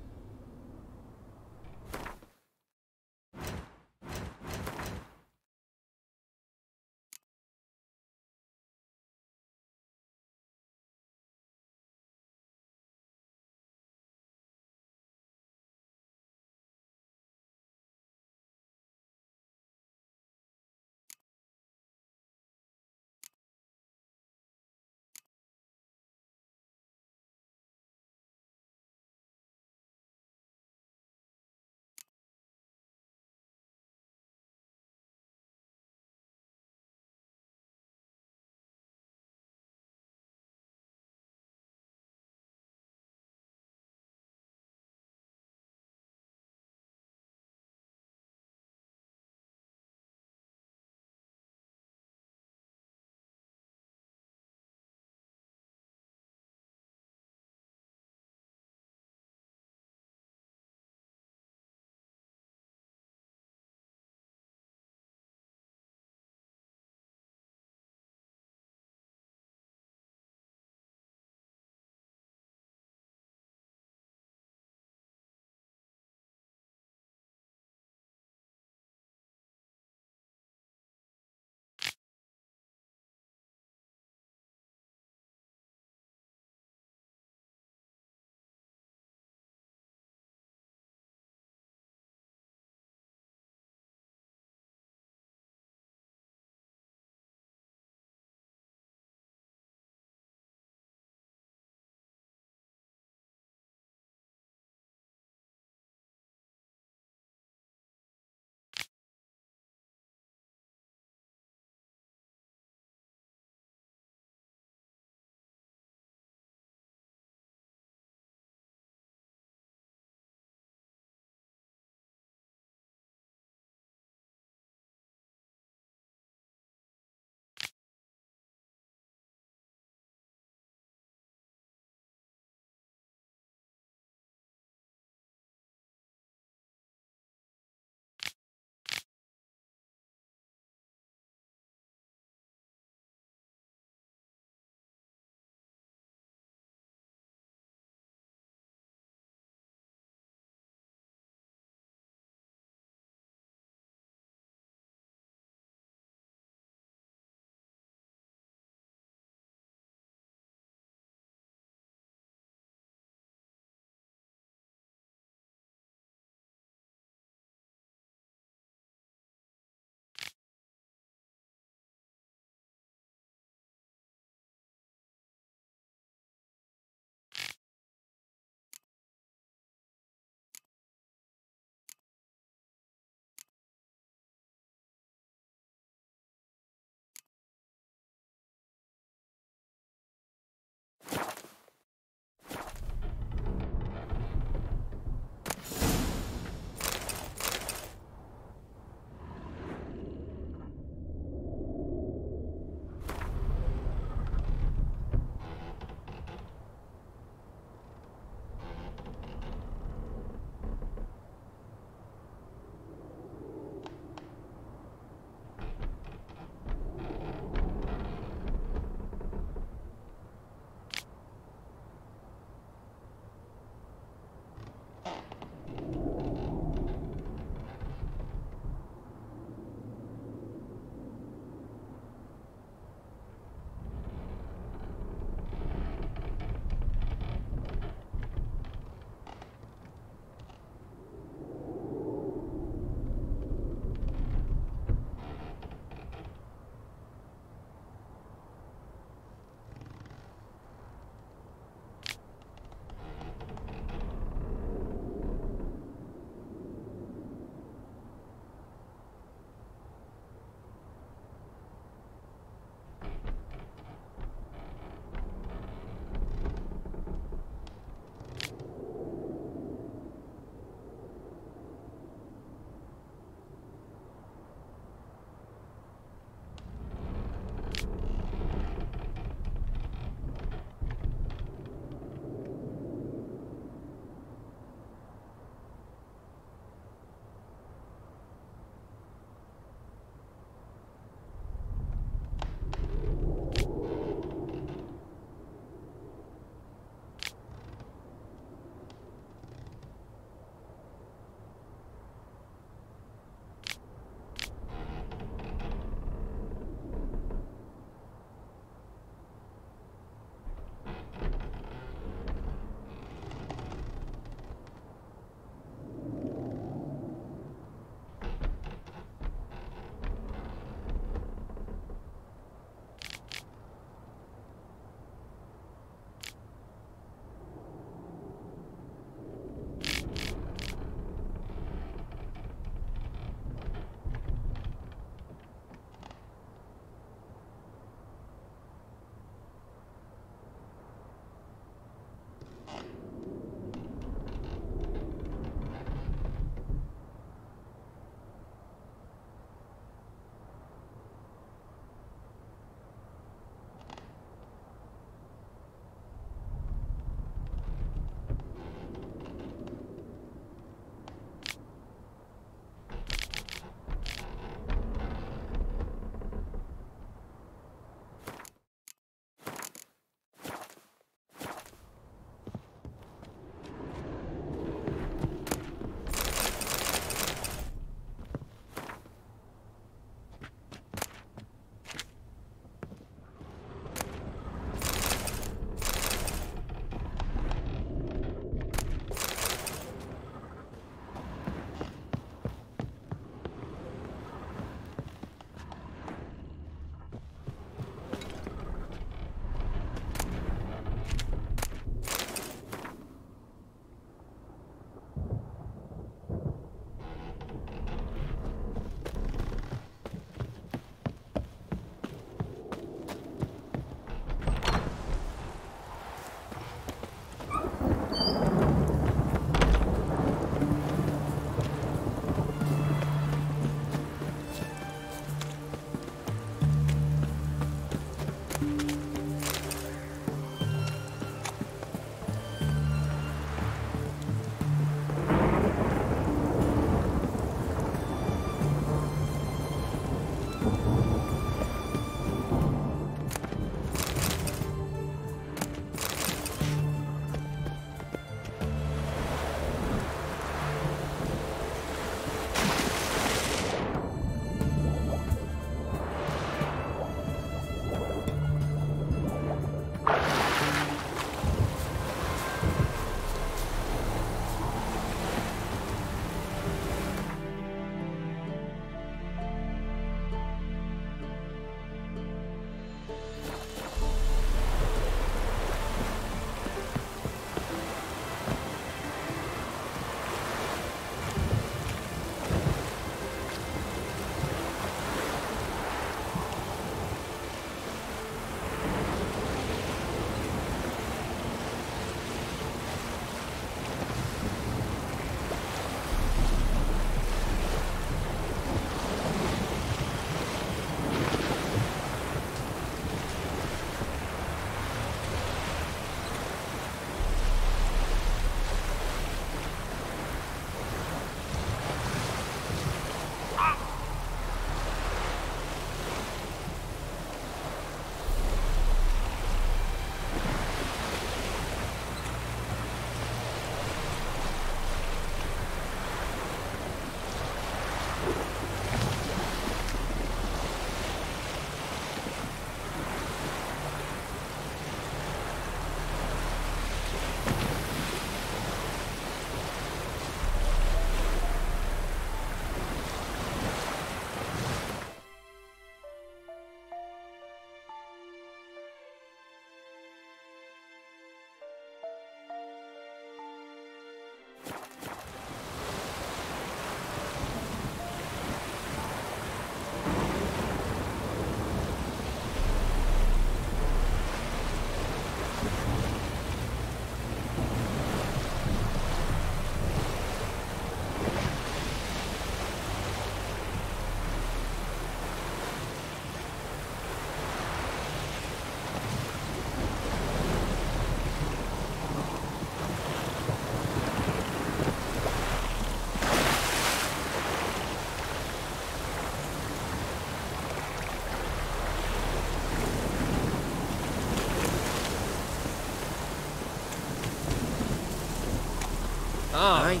Aye.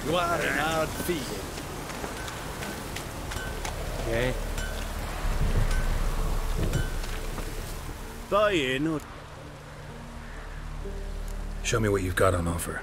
You are an hard feeling.
Yeah. Buy in or...
Show me what you've got on offer.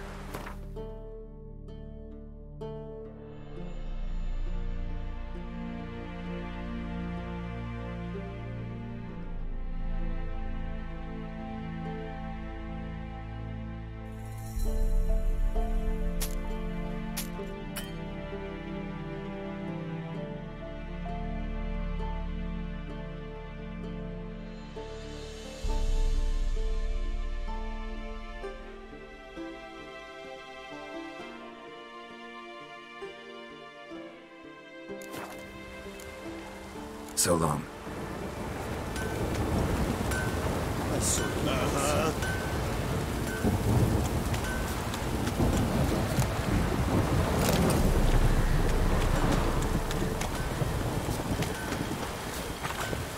So long.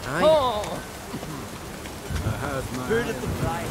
Oh! I have my... Bird at the fly.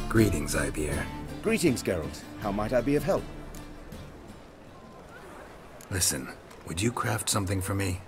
Greetings, Ivier.
Greetings, Geralt. How might I be of help?
Listen, would you craft something for me?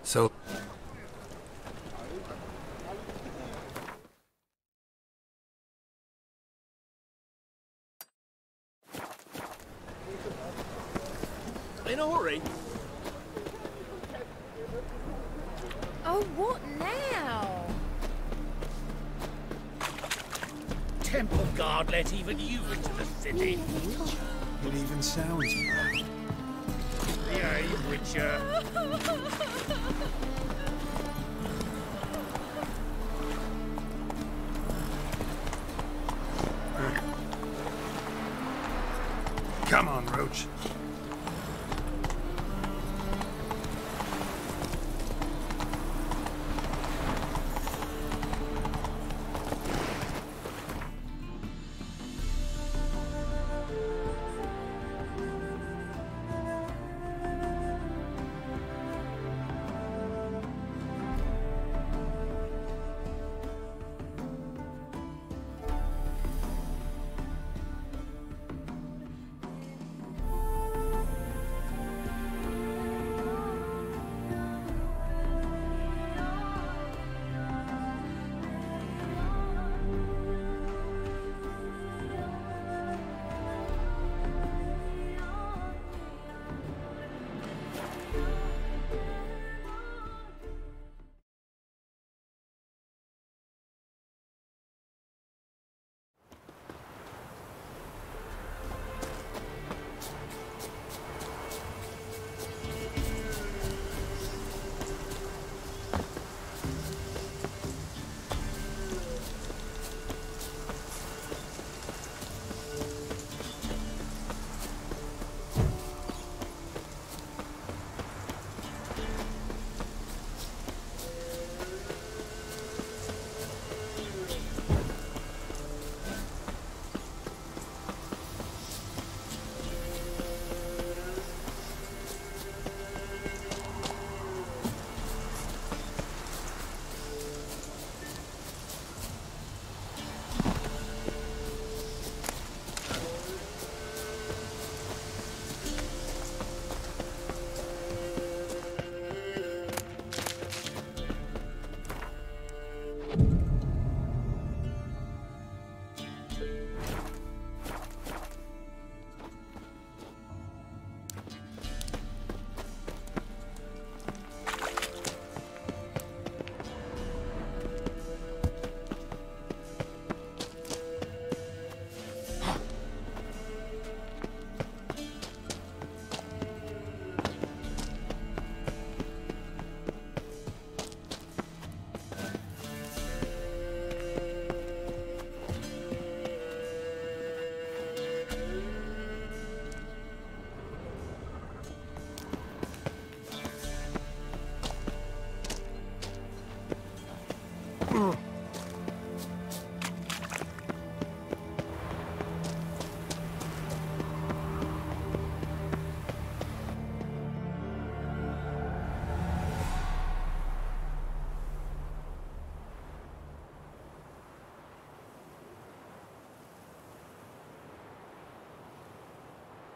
So...
In a hurry?
Oh, what now?
Temple Guard let even you into the city.
It even sounds proud.
Yay, Witcher.
Come on, Roach.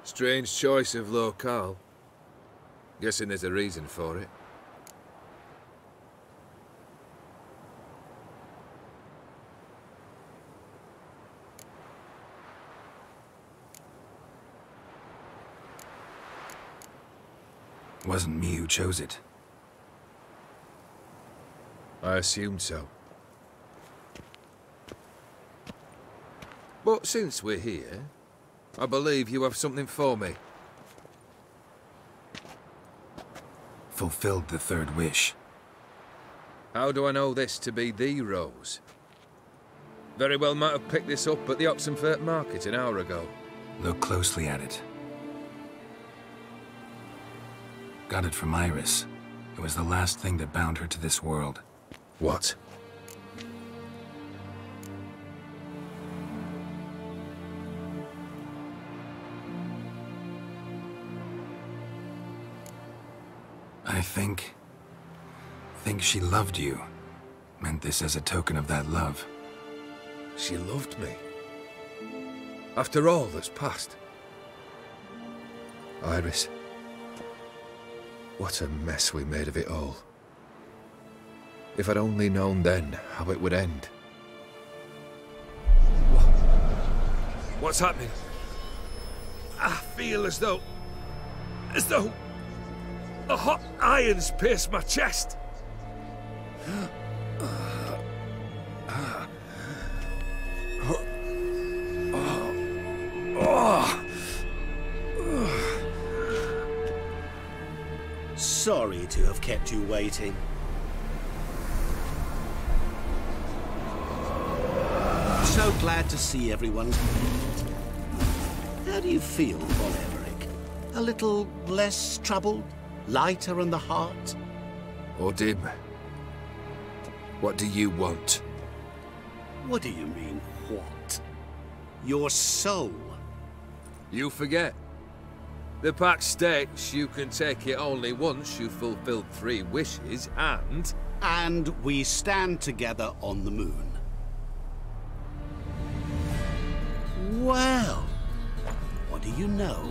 Strange choice of locale. Guessing there's a reason for it.
Wasn't me who chose it.
I assumed so. But since we're here, I believe you have something for me.
Fulfilled the third wish.
How do I know this to be the rose? Very well might have picked this up at the Oxenfurt market an hour ago.
Look closely at it. Got it from Iris. It was the last thing that bound her to this world.
What?
I think she loved you. Meant this as a token of that love.
She loved me. After all that's passed. Iris. What a mess we made of it all. If I'd only known then how it would end. What's happening? I feel as though the hot irons pierce my chest.
Sorry to have kept you waiting. So glad to see everyone. How do you feel, Von Everec? A little less troubled? Lighter in the heart?
Odim, what do you want?
What do you mean, what? Your soul.
You forget. The pact states you can take it only once you've fulfilled 3 wishes, and...
And we stand together on the moon. Well, what do you know?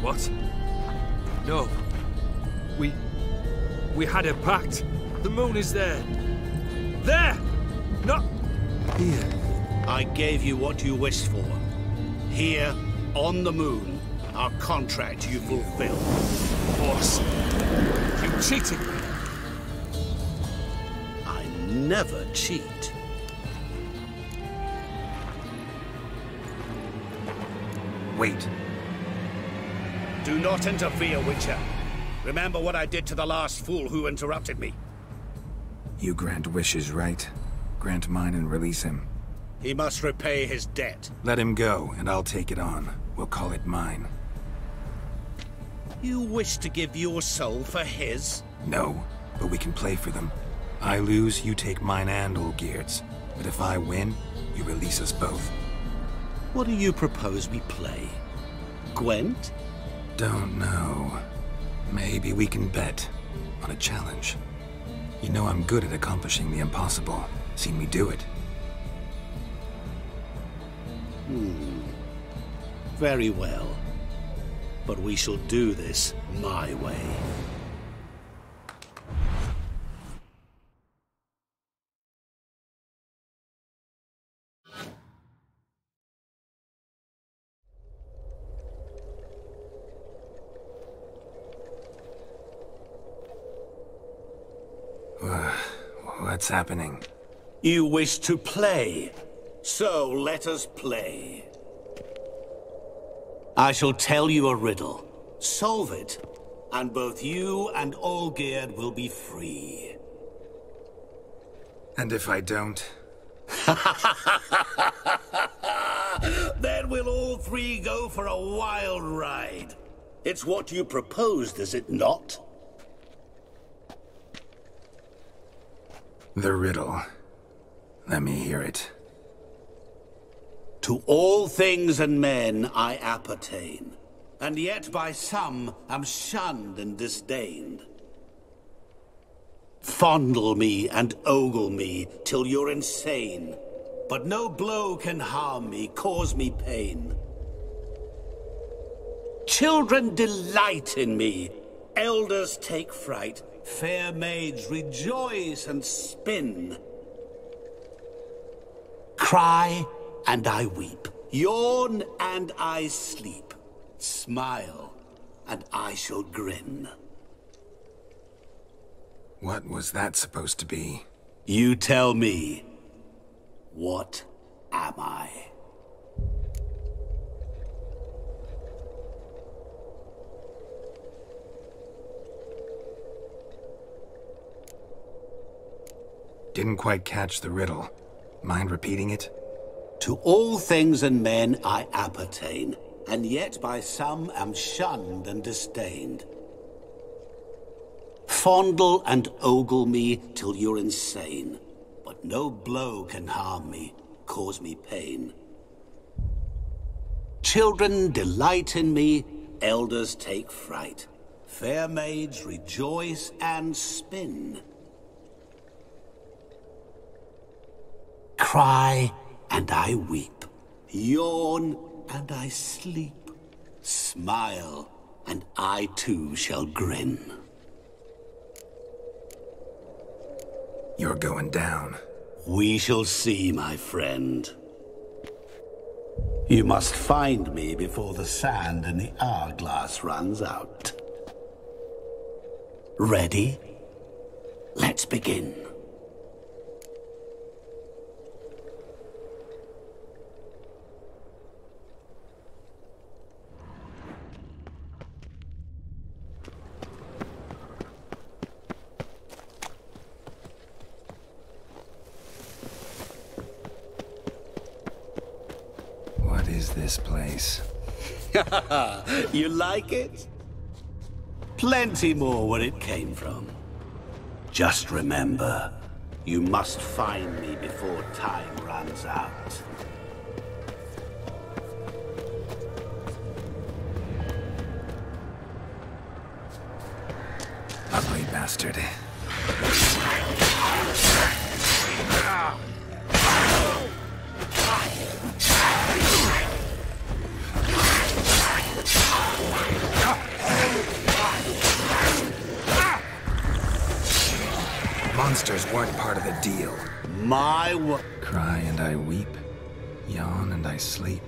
What? No. We had a pact. The moon is there. There! Not here.
I gave you what you wished for. Here, on the moon, our contract you fulfilled.
Boss, you cheated me.
I never cheat.
Wait.
Do not interfere, Witcher. Remember what I did to the last fool who interrupted me.
You grant wishes, right? Grant mine and release him.
He must repay his debt.
Let him go, and I'll take it on. We'll call it mine.
You wish to give your soul for his?
No, but we can play for them. I lose, you take mine and Olgierd's. But if I win, you release us both.
What do you propose we play? Gwent?
Don't know. Maybe we can bet on a challenge. You know I'm good at accomplishing the impossible. Seen me do it.
Very well. But we shall do this my way.
What's happening?
You wish to play, so let us play. I shall tell you a riddle. Solve it, and both you and Olgierd will be free.
And if I don't?
Then we'll all 3 go for a wild ride. It's what you proposed, is it not?
The riddle. Let me hear it.
To all things and men I appertain, and yet by some am shunned and disdained. Fondle me and ogle me till you're insane. But no blow can harm me, cause me pain. Children delight in me, elders take fright, fair maids rejoice and spin. Cry and I weep, yawn and I sleep, smile and I shall grin.
What was that supposed to be?
You tell me. What am I?
Didn't quite catch the riddle. Mind repeating it?
To all things and men I appertain, and yet by some am shunned and disdained. Fondle and ogle me till you're insane, but no blow can harm me, cause me pain. Children delight in me, elders take fright, fair maids rejoice and spin. Cry and I weep, yawn and I sleep, smile and I too shall grin.
You're going down.
We shall see, my friend. You must find me before the sand in the hourglass runs out. Ready? Let's begin.
This place.
You like it? Plenty more where it came from. Just remember, you must find me before time runs out.
Ugly bastard. Monsters weren't part of the deal.
Cry
and I weep, yawn and I sleep,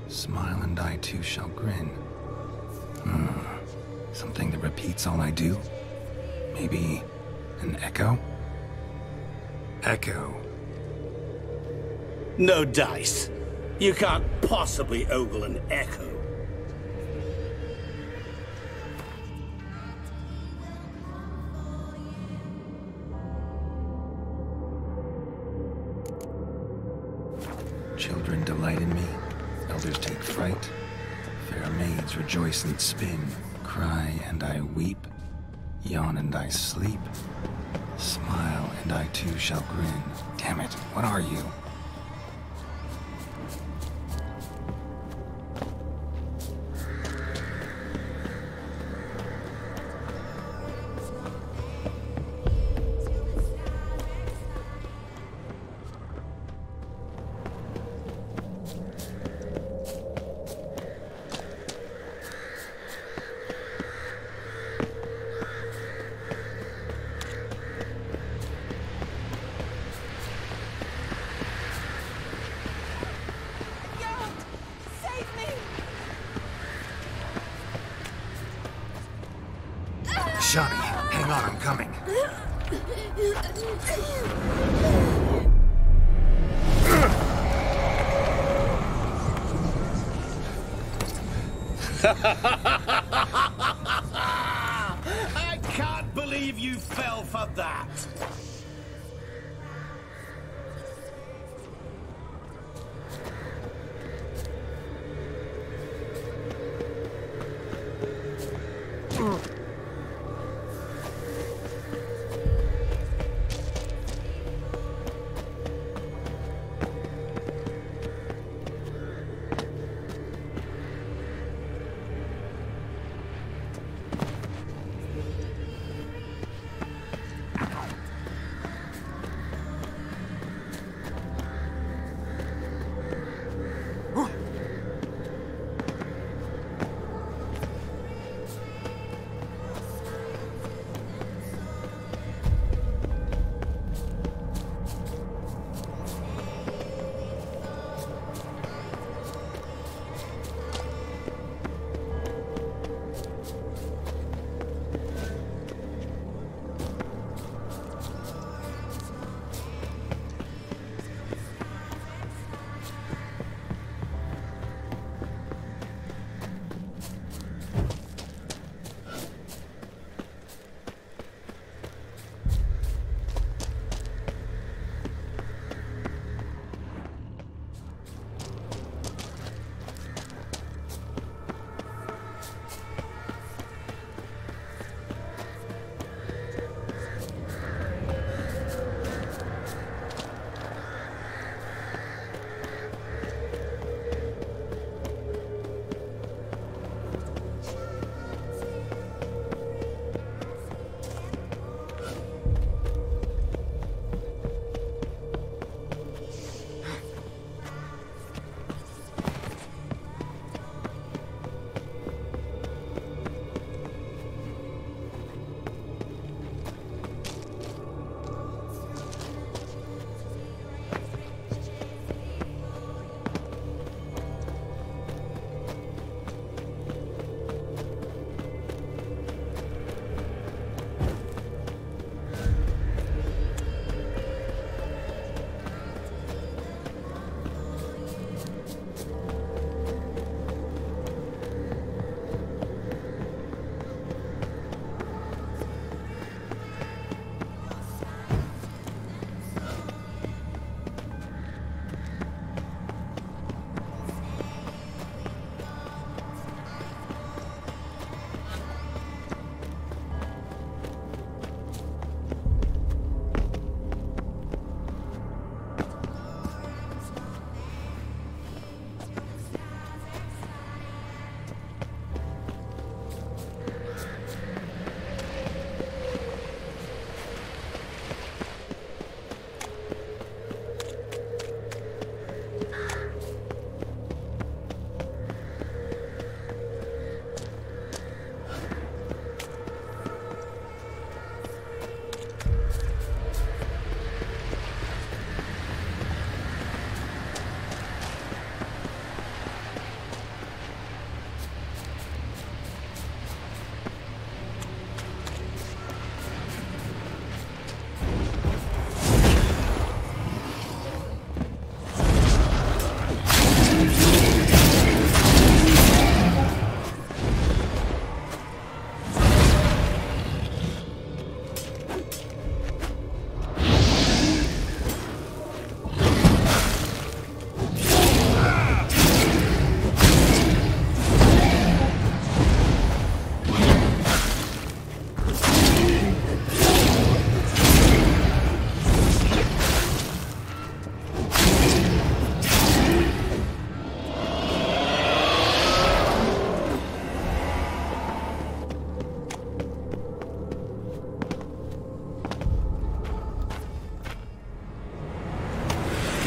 smile and I too shall grin. Something that repeats all I do? Maybe an echo? Echo.
No dice. You can't possibly ogle an echo.
Children delight in me, elders take fright, fair maids rejoice and spin, cry and I weep, yawn and I sleep, smile and I too shall grin. Damn it, what are you? Shani, hang on, I'm coming.
I can't believe you fell for that.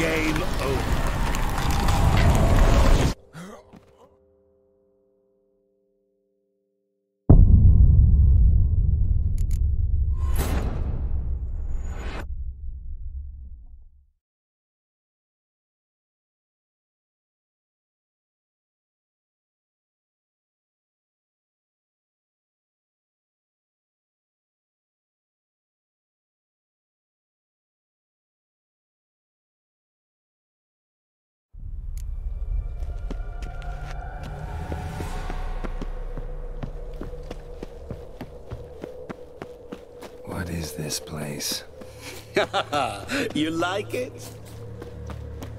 Game over.
What is this place?
You like it?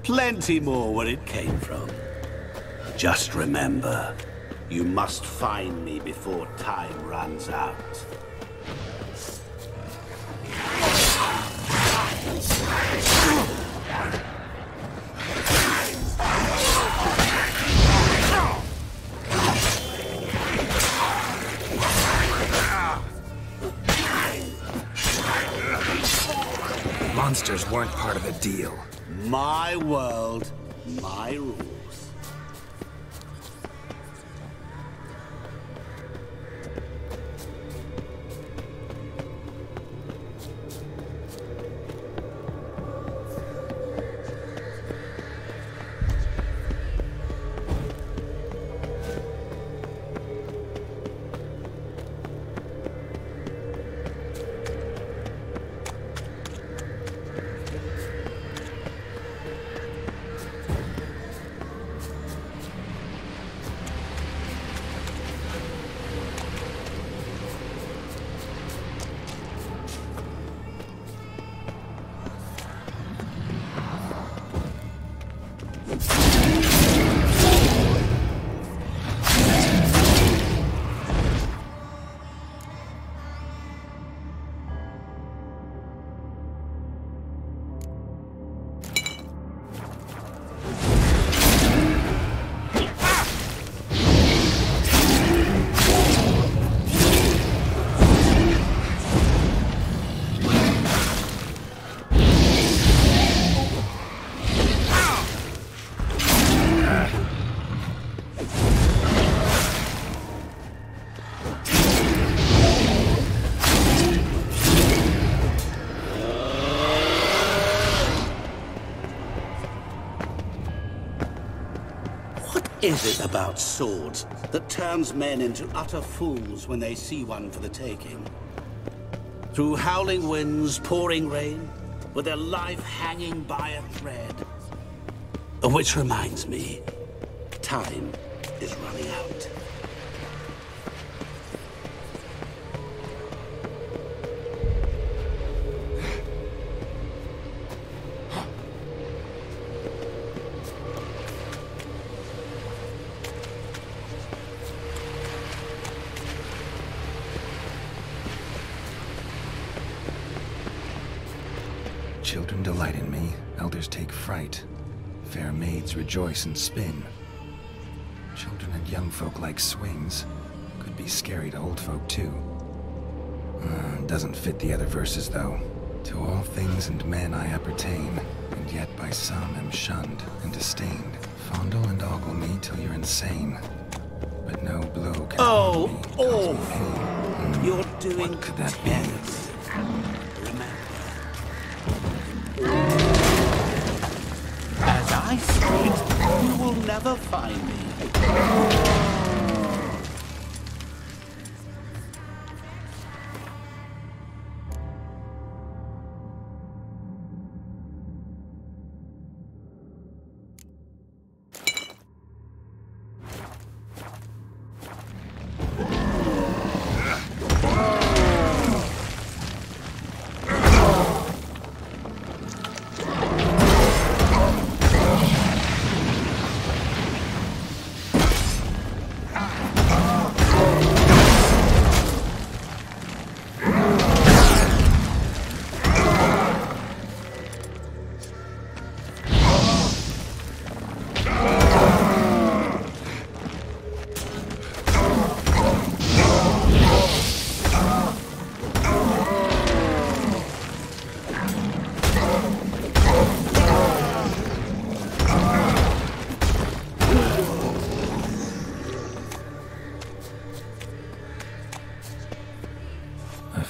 Plenty more where it came from. Just remember, you must find me before time runs out.
Monsters weren't part of the deal.
My world, my rules. Is it about swords that turns men into utter fools when they see one for the taking? Through howling winds, pouring rain, with their life hanging by a thread. Which reminds me, time is running out.
Children delight in me, elders take fright. Fair maids rejoice and spin. Children and young folk like swings. Could be scary to old folk too. Doesn't fit the other verses though. To all things and men I appertain, and yet by some am shunned and disdained. Fondle and ogle me till you're insane. But no blow can harm me, cause me pain.
You're doing
what could that be?
As I speak, you will never find me.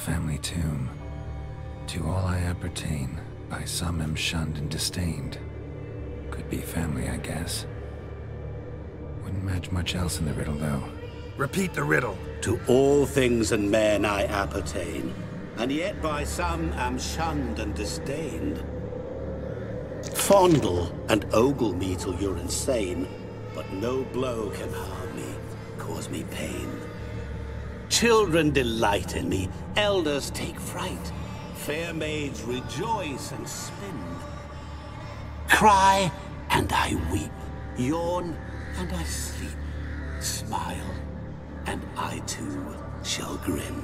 family tomb. To all I appertain, by some am shunned and disdained. Could be family, I guess. Wouldn't match much else in the riddle, though.
Repeat the riddle.
To all things and men I appertain, and yet by some am shunned and disdained. Fondle and ogle me till you're insane, but no blow can harm me, cause me pain. Children delight in me, elders take fright, fair maids rejoice and spin. Cry and I weep, yawn and I sleep, smile and I too shall grin.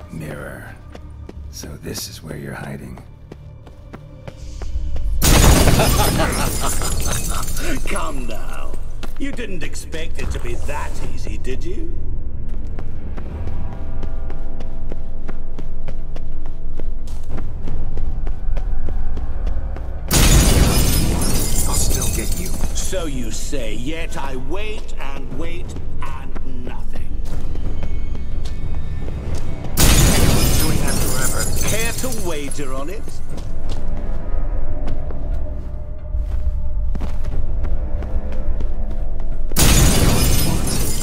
Mirror. So this is where you're hiding.
Come now. You didn't expect it to be that easy, did you?
I'll still get you.
So you say, yet I wait and wait and nothing. Doing that forever. Care to wager on it?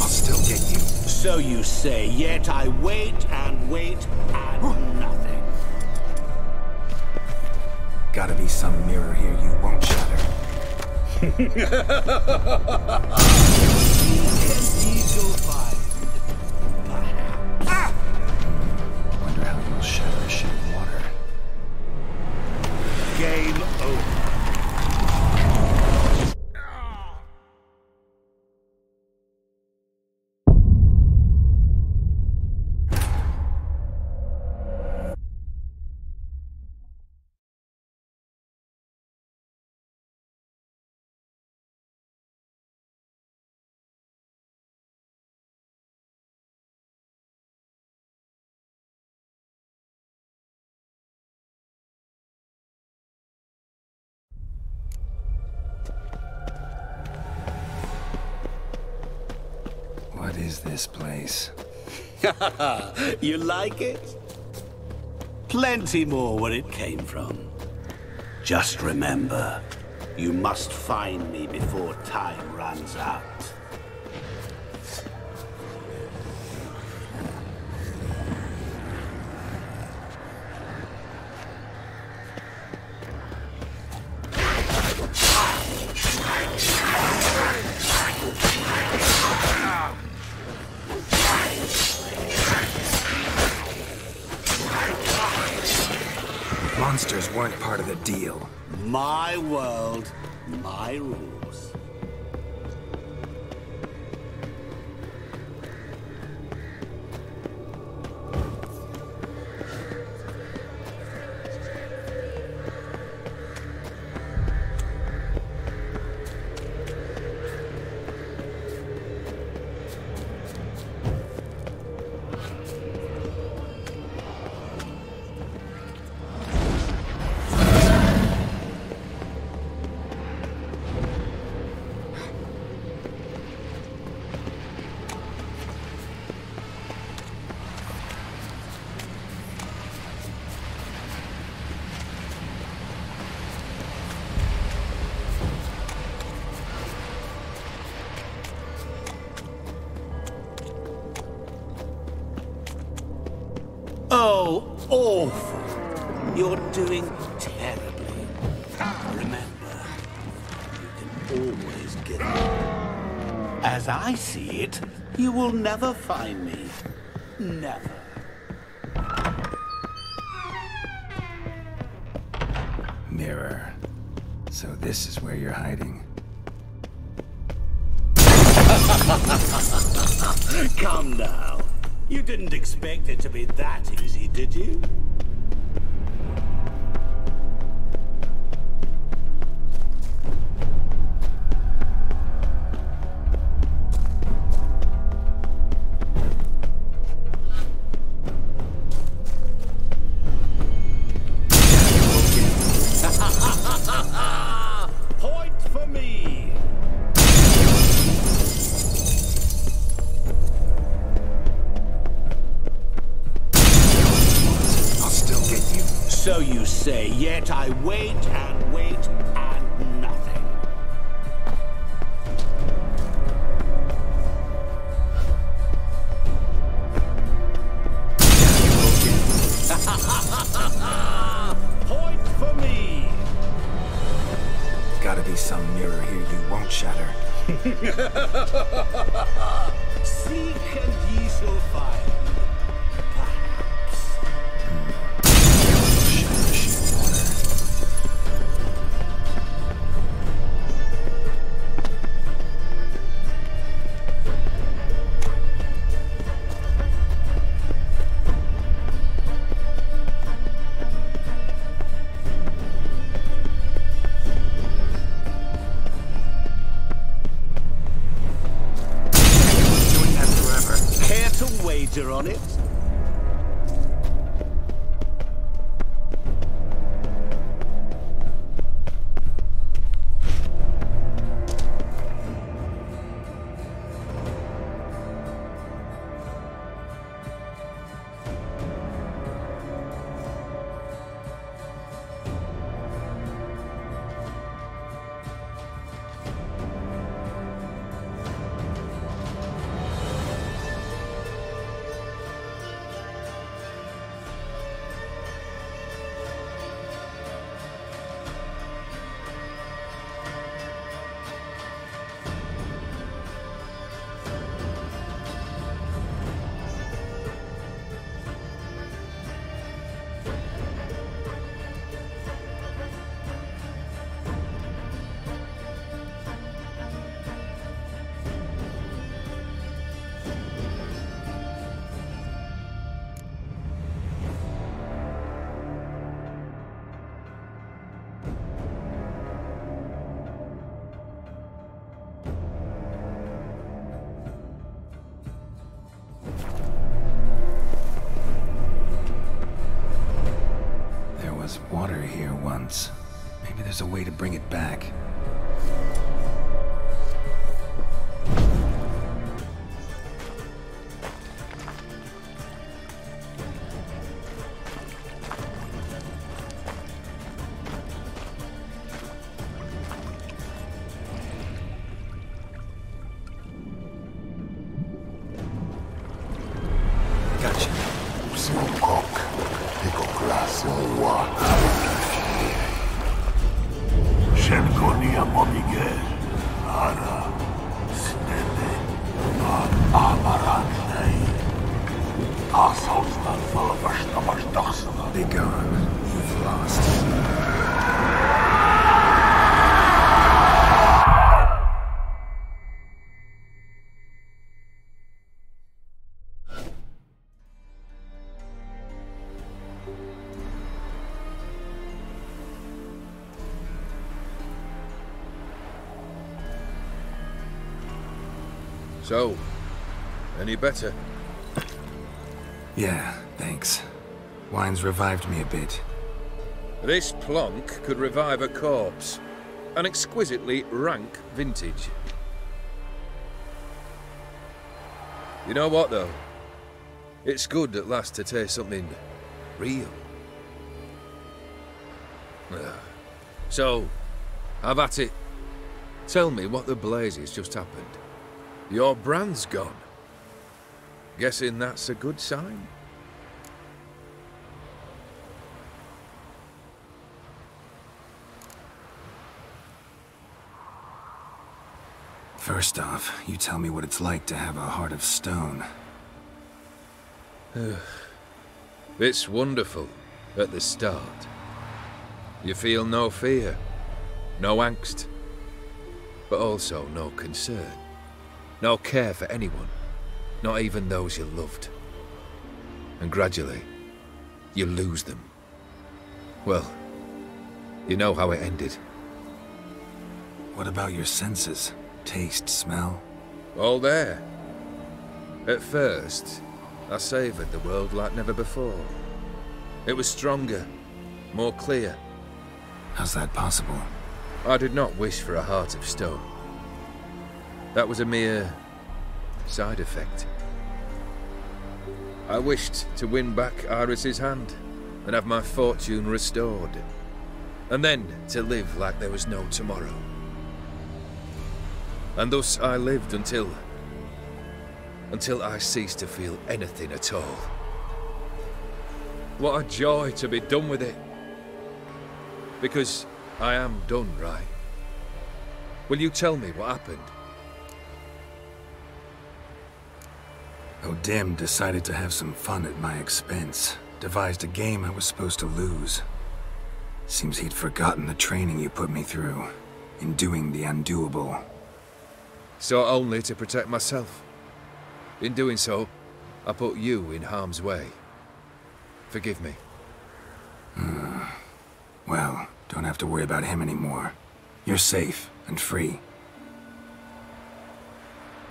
I'll still get you.
So you say, yet I wait and wait and nothing.
Gotta be some mirror here you won't shatter. Wonder how you'll shatter a ship in water.
Game over.
What is this place?
You like it? Plenty more where it came from. Just remember, you must find me before time runs out.
Monsters weren't part of the deal.
My world, my rules. Oh, awful. You're doing terribly. Remember, you can always get me. As I see it, you will never find me. Never.
So this is where you're hiding.
Come now. You didn't expect it to be that easy, did you? Point for me.
I'll still get you.
So you say, yet I wait and wait and nothing. Point for me.
Gotta be some mirror here you won't shatter.
Seek and ye shall find. Wager on it?
Water here once. Maybe there's a way to bring it back. Gotcha.
Shenkonia Momige, Ara, Snede, Amarandei, Assaultsman Falavashtamashtasana.
Be gone. You've lost.
So, any better?
Yeah, thanks. Wine's revived me a bit.
This plonk could revive a corpse. An exquisitely rank vintage. You know what, though? It's good at last to taste something real. So, have at it. Tell me what the blazes just happened. Your brand's gone. Guessing that's a good sign?
First off, you tell me what it's like to have a heart of stone.
It's wonderful at the start. You feel no fear. No angst. But also no concern. No care for anyone. Not even those you loved. And gradually, you lose them. Well, you know how it ended.
What about your senses? Taste, smell?
All there. At first, I savoured the world like never before. It was stronger, more clear.
How's that possible?
I did not wish for a heart of stone. That was a mere side effect. I wished to win back Iris's hand and have my fortune restored. And then to live like there was no tomorrow. And thus I lived until I ceased to feel anything at all. What a joy to be done with it. Because I am done, right? Will you tell me what happened?
O'Dim decided to have some fun at my expense. Devised a game I was supposed to lose. Seems he'd forgotten the training you put me through in doing the undoable.
Sought only to protect myself. In doing so, I put you in harm's way. Forgive me.
Well, don't have to worry about him anymore. You're safe and free.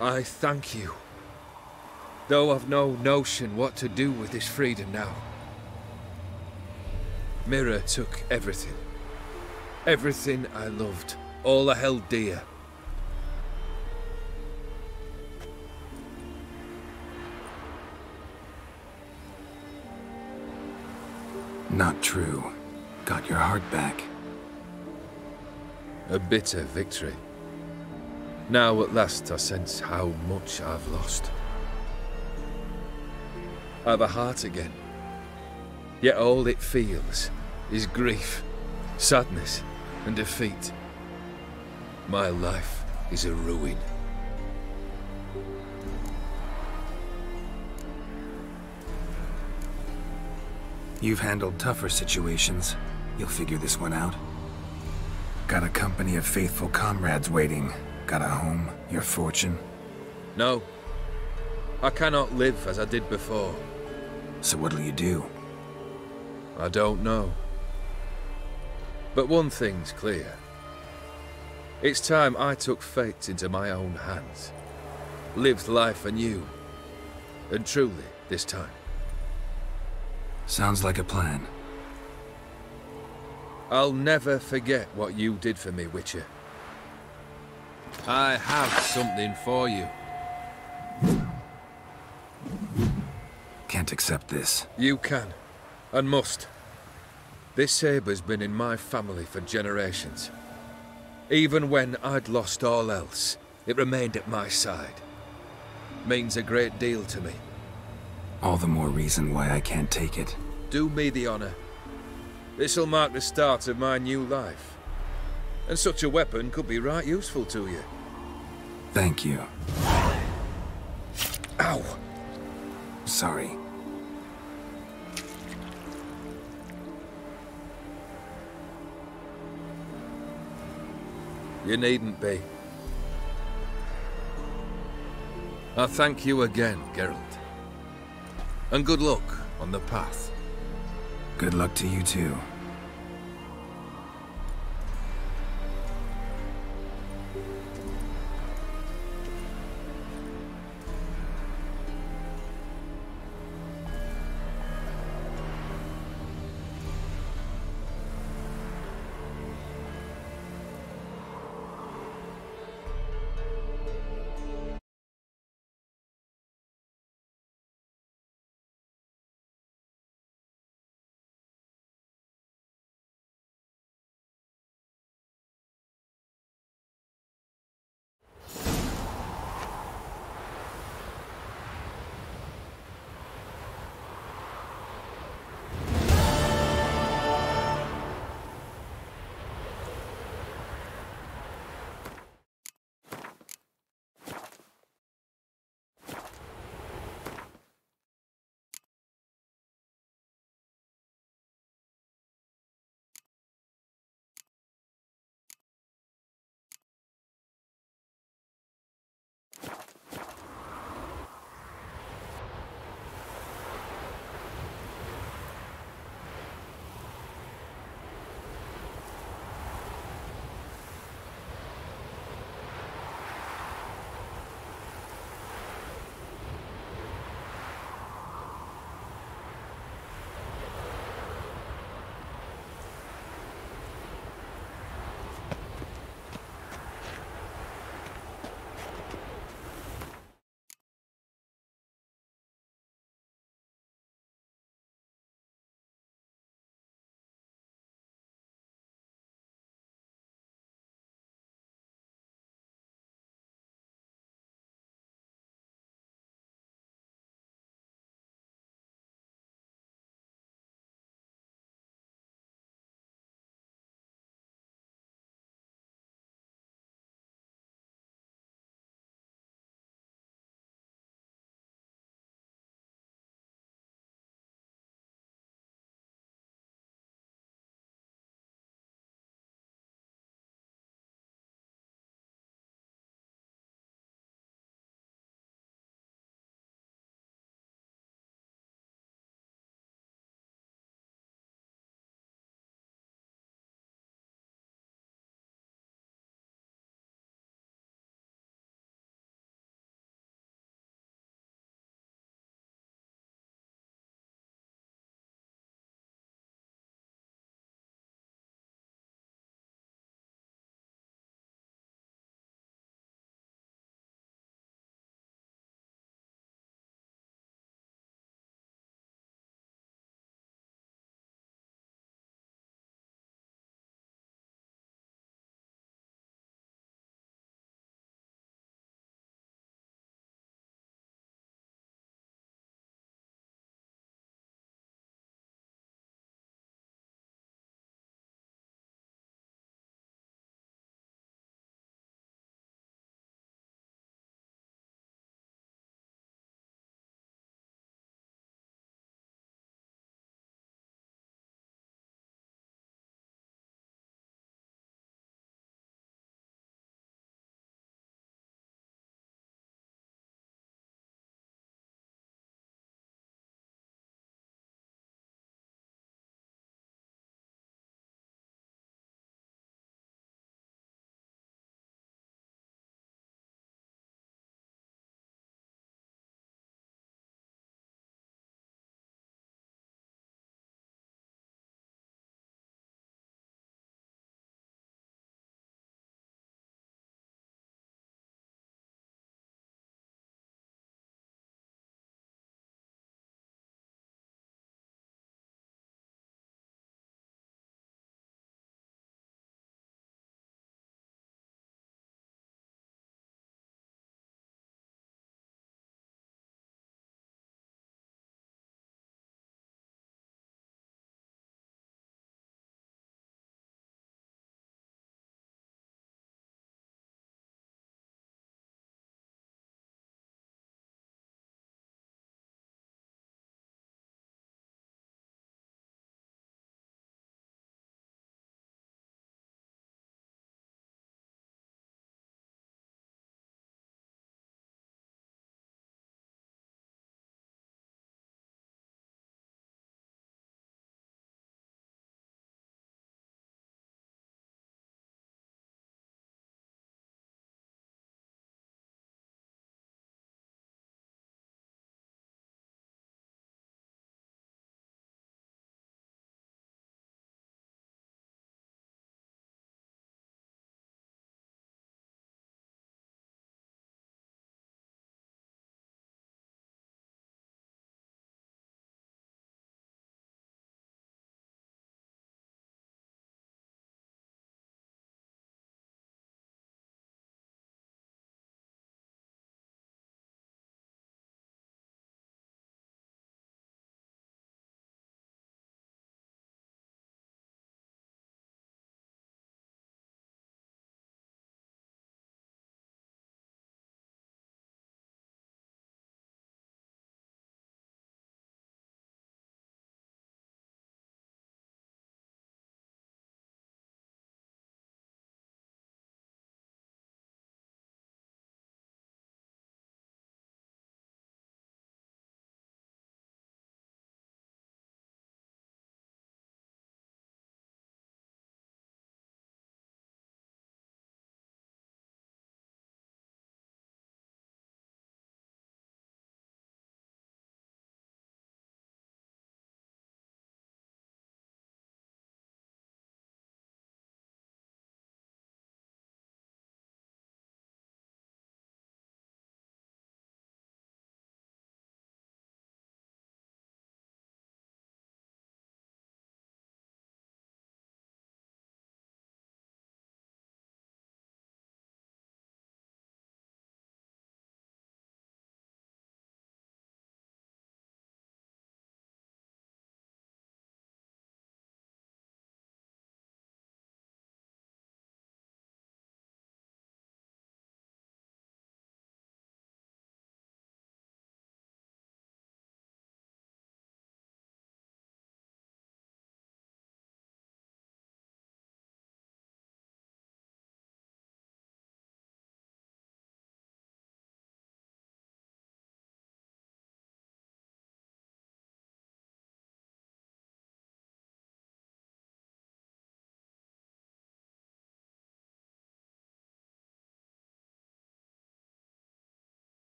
I thank you. Though I've no notion what to do with this freedom now. Mira took everything. Everything I loved. All I held dear.
Not true. Got your heart back.
A bitter victory. Now at last I sense how much I've lost. I've a heart again. Yet all it feels is grief, sadness, and defeat. My life is a ruin.
You've handled tougher situations. You'll figure this one out. Got a company of faithful comrades waiting. Got a home, your fortune.
No. I cannot live as I did before.
So what'll you do?
I don't know. But one thing's clear. It's time I took fate into my own hands. Lived life anew. And truly, this time.
Sounds like a plan.
I'll never forget what you did for me, Witcher. I have something for you.
Can't accept this.
You can, and must. This sabre's been in my family for generations. Even when I'd lost all else, it remained at my side. Means a great deal to me.
All the more reason why I can't take it.
Do me the honor. This'll mark the start of my new life. And such a weapon could be right useful to you.
Thank you.
Ow!
Sorry.
You needn't be. I thank you again, Geralt. And good luck on the path.
Good luck to you too.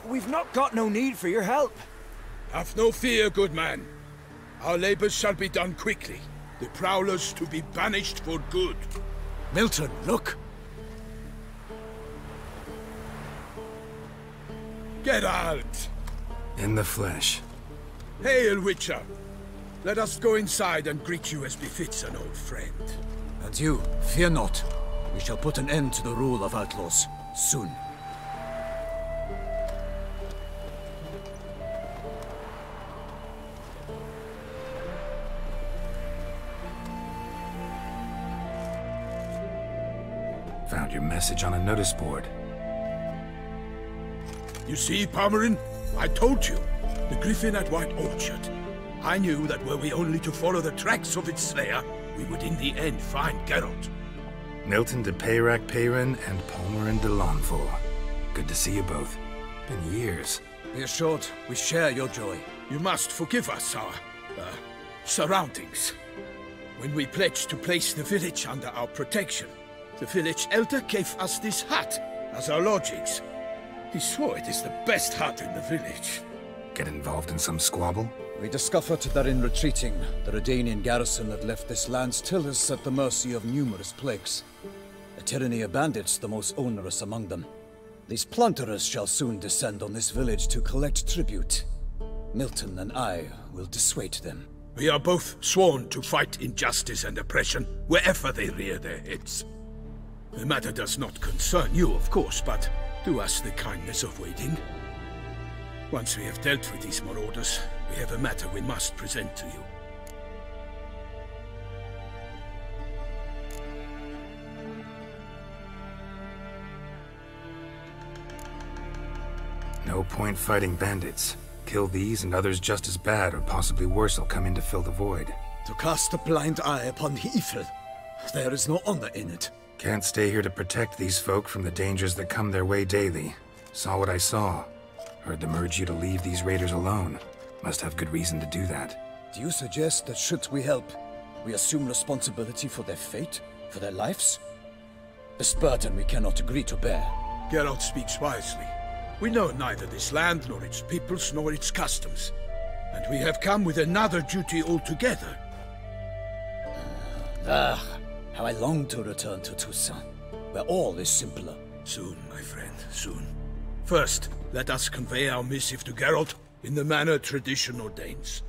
we've not got no need for your help.
Have no fear, good man. Our labors shall be done quickly. The Prowlers to be banished for good.
Milton, look!
Geralt!
In the flesh.
Hail, Witcher! Let us go inside and greet you as befits an old friend.
And you, fear not. We shall put an end to the rule of outlaws, soon.
Found your message on a notice board.
You see, Palmerin? I told you. The Griffin at White Orchard. I knew that were we only to follow the tracks of its slayer, we would in the end find Geralt.
Milton de Peyrac Peyrin and Palmerin de Lanfort. Good to see you both. Been years.
Be assured, we share your joy.
You must forgive us our, surroundings. When we pledged to place the village under our protection, the village elder gave us this hut as our lodgings. He swore it is the best hut in the village.
Get involved in some squabble?
We discovered that in retreating, the Redanian garrison that left this land still is at the mercy of numerous plagues. A tyranny of bandits, the most onerous among them. These plunderers shall soon descend on this village to collect tribute. Milton and I will dissuade them.
We are both sworn to fight injustice and oppression wherever they rear their heads. The matter does not concern you, of course, but do us the kindness of waiting. Once we have dealt with these marauders, we have a matter we must present to you.
No point fighting bandits. Kill these and others just as bad or possibly worse will come in to fill the void.
To cast a blind eye upon the evil. There is no honor in it.
Can't stay here to protect these folk from the dangers that come their way daily. Saw what I saw. Heard them urge you to leave these raiders alone. Must have good reason to do that.
Do you suggest that should we help, we assume responsibility for their fate, for their lives? This burden we cannot agree to bear.
Geralt speaks wisely. We know neither this land, nor its peoples, nor its customs. And we have come with another duty altogether.
How I long to return to Toussaint, where all is simpler.
Soon, my friend, soon. First, let us convey our missive to Geralt in the manner tradition ordains.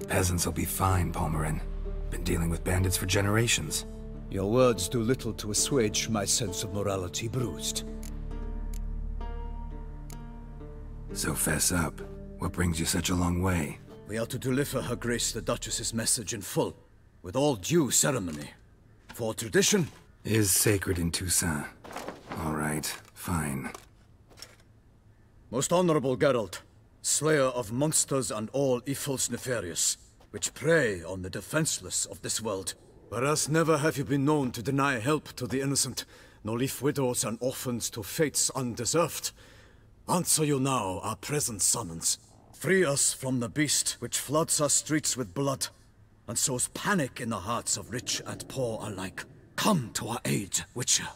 Peasants will be fine, Palmerin. Been dealing with bandits for generations.
Your words do little to assuage my sense of morality bruised.
So fess up. What brings you such a long way?
We are to deliver Her Grace the Duchess's message in full, with all due ceremony. For tradition
is sacred in Toussaint. All right, fine.
Most honorable Geralt, slayer of monsters and all evils nefarious, which prey on the defenseless of this world. Whereas never have you been known to deny help to the innocent, nor leave widows and orphans to fates undeserved. Answer you now our present summons. Free us from the beast which floods our streets with blood, and sows panic in the hearts of rich and poor alike. Come to our aid, Witcher.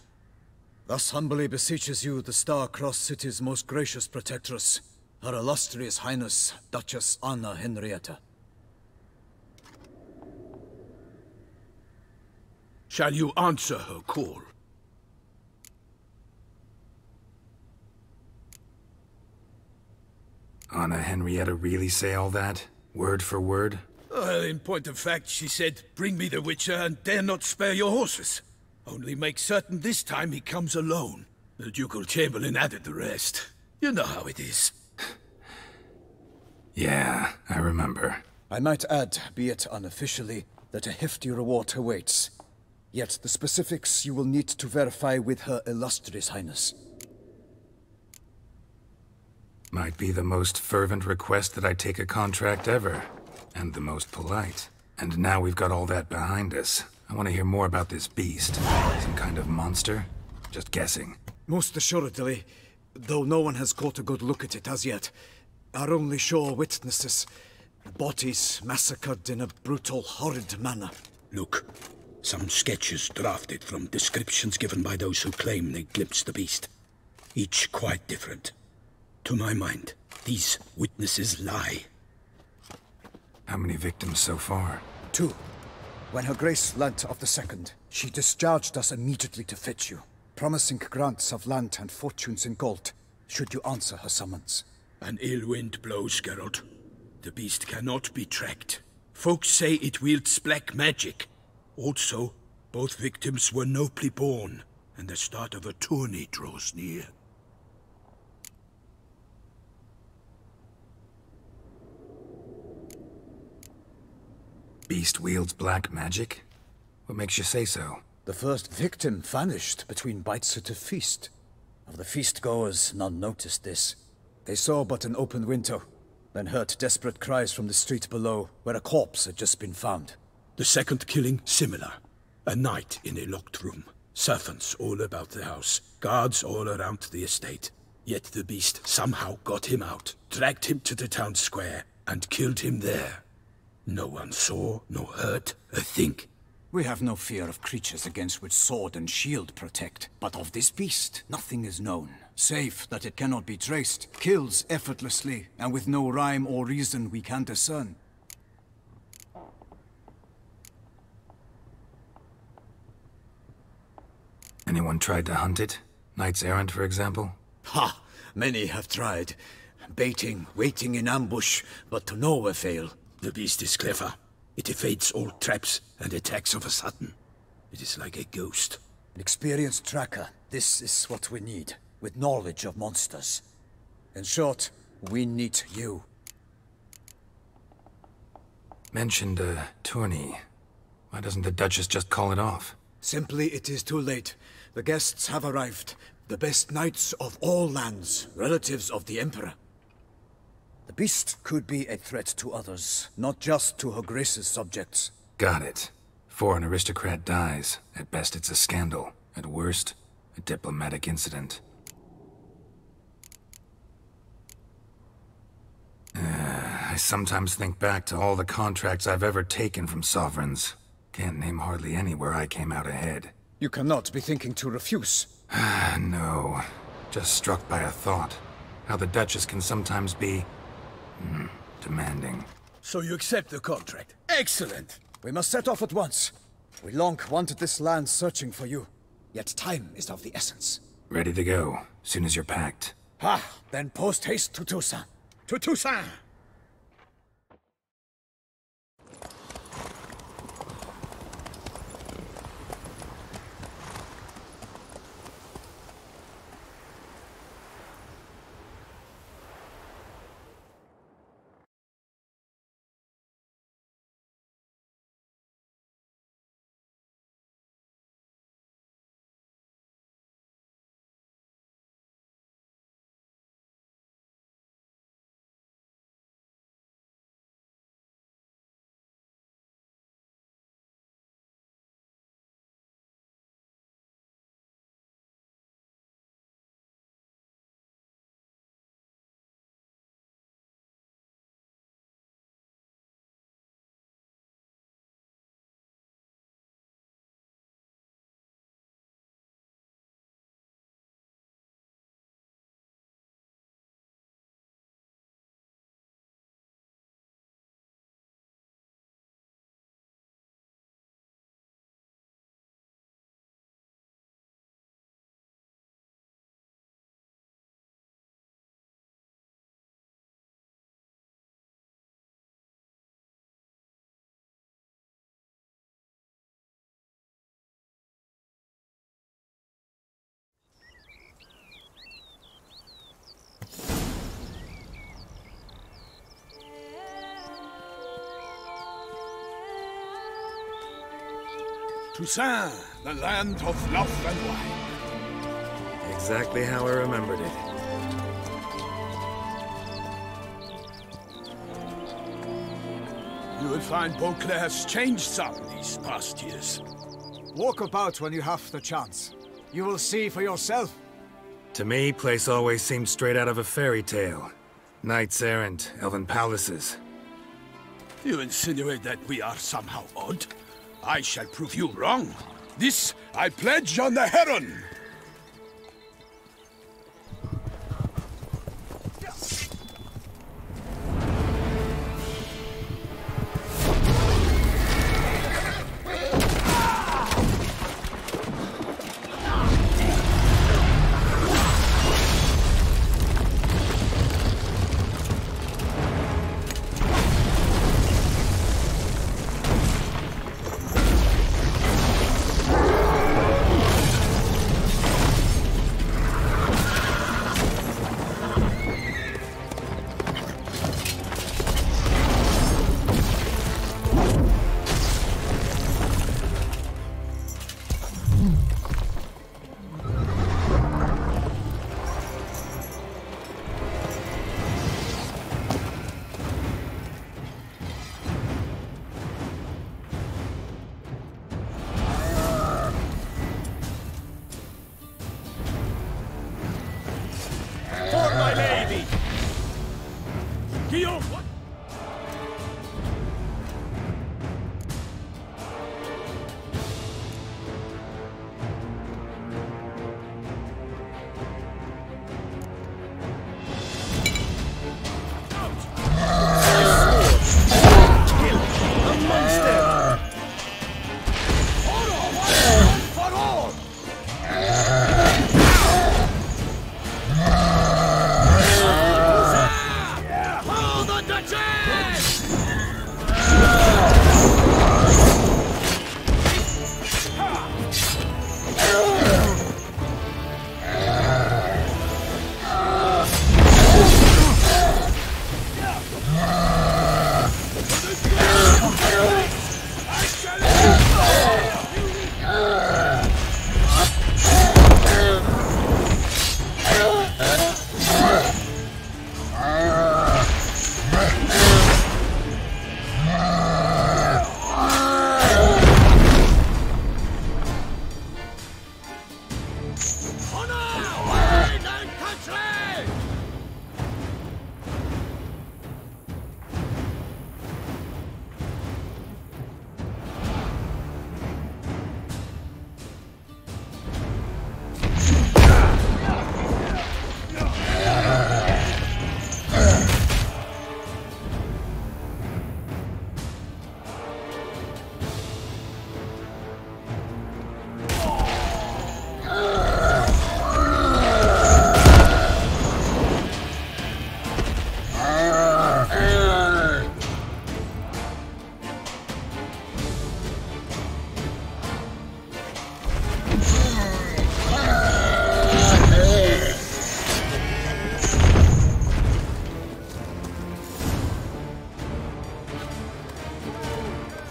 Thus humbly beseeches you the Star-Crossed City's most gracious protectress, Her Illustrious Highness, Duchess Anna Henrietta.
Shall you answer her call?
Anna Henrietta really say all that? Word for word?
Well, in point of fact, she said, bring me the Witcher and dare not spare your horses. Only make certain this time he comes alone. The Ducal Chamberlain added the rest. You know how it is.
Yeah, I remember.
I might add, be it unofficially, that a hefty reward awaits. Yet the specifics you will need to verify with Her Illustrious Highness.
Might be the most fervent request that I take a contract ever. And the most polite. And now we've got all that behind us. I want to hear more about this beast. Some kind of monster? Just guessing.
Most assuredly, though no one has caught a good look at it as yet. Our only sure witnesses. Bodies massacred in a brutal, horrid manner.
Look, Some sketches drafted from descriptions given by those who claim they glimpsed the beast. Each quite different. To my mind, these witnesses lie.
How many victims so far?
2. When Her Grace learnt of the second, she discharged us immediately to fetch you, promising grants of land and fortunes in gold, should you answer her summons.
An ill wind blows, Geralt. The beast cannot be tracked. Folks say it wields black magic. Also, both victims were nobly born, and the start of a tourney draws near.
Beast wields black magic? What makes you say so?
The first victim vanished between bites at a feast. Of the feast-goers, none noticed this. They saw but an open window, then heard desperate cries from the street below, where a corpse had just been found.
The second killing, similar. A night in a locked room. Servants all about the house. Guards all around the estate. Yet the beast somehow got him out, dragged him to the town square, and killed him there. No one saw, nor heard a thing.
We have no fear of creatures against which sword and shield protect. But of this beast, nothing is known, save that it cannot be traced, kills effortlessly, and with no rhyme or reason we can discern.
Anyone tried to hunt it? Knights errant, for example?
Ha! Many have tried. Baiting, waiting in ambush, but to no avail.
The beast is clever. It evades all traps and attacks of a sudden. It is like a ghost.
An experienced tracker. This is what we need, with knowledge of monsters. In short, we need you.
Mentioned a tourney. Why doesn't the Duchess just call it off?
Simply, it is too late. The guests have arrived. The best knights of all lands, relatives of the Emperor. The beast could be a threat to others, not just to Her Grace's subjects.
Got it. Before an aristocrat dies, at best it's a scandal. At worst, a diplomatic incident. I sometimes think back to all the contracts I've ever taken from sovereigns. Can't name hardly any where I came out ahead.
You cannot be thinking to refuse.
No. Just struck by a thought. How the Duchess can sometimes be... demanding.
So you accept the contract? Excellent!
We must set off at once. We long wanted this land searching for you. Yet time is of the essence.
Ready to go, soon as you're packed.
Then post-haste to Toussaint.
To Toussaint! Toussaint, the land of love and wine.
Exactly how I remembered it.
You will find Beauclair's changed some these past years.
Walk about when you have the chance. You will see for yourself.
To me, place always seemed straight out of a fairy tale. Knights errant, elven palaces.
You insinuate that we are somehow odd? I shall prove you wrong. This I pledge on the Heron.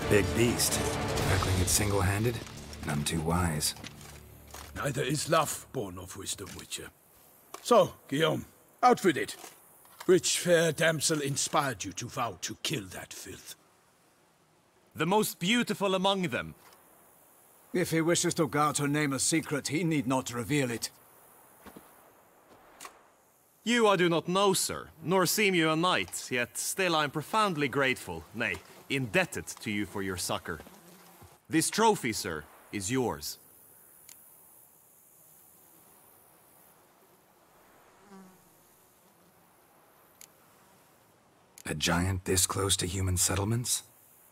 Big beast. Tackling it single-handed? None too wise.
Neither is love born of wisdom, Witcher. So, Guillaume, out with it. Which fair damsel inspired you to vow to kill that filth?
The most beautiful among them.
If he wishes to guard her name a secret, he need not reveal it.
You I do not know, sir, nor seem you a knight, yet still I am profoundly grateful, nay, indebted to you for your succor. This trophy, sir, is yours.
A giant this close to human settlements?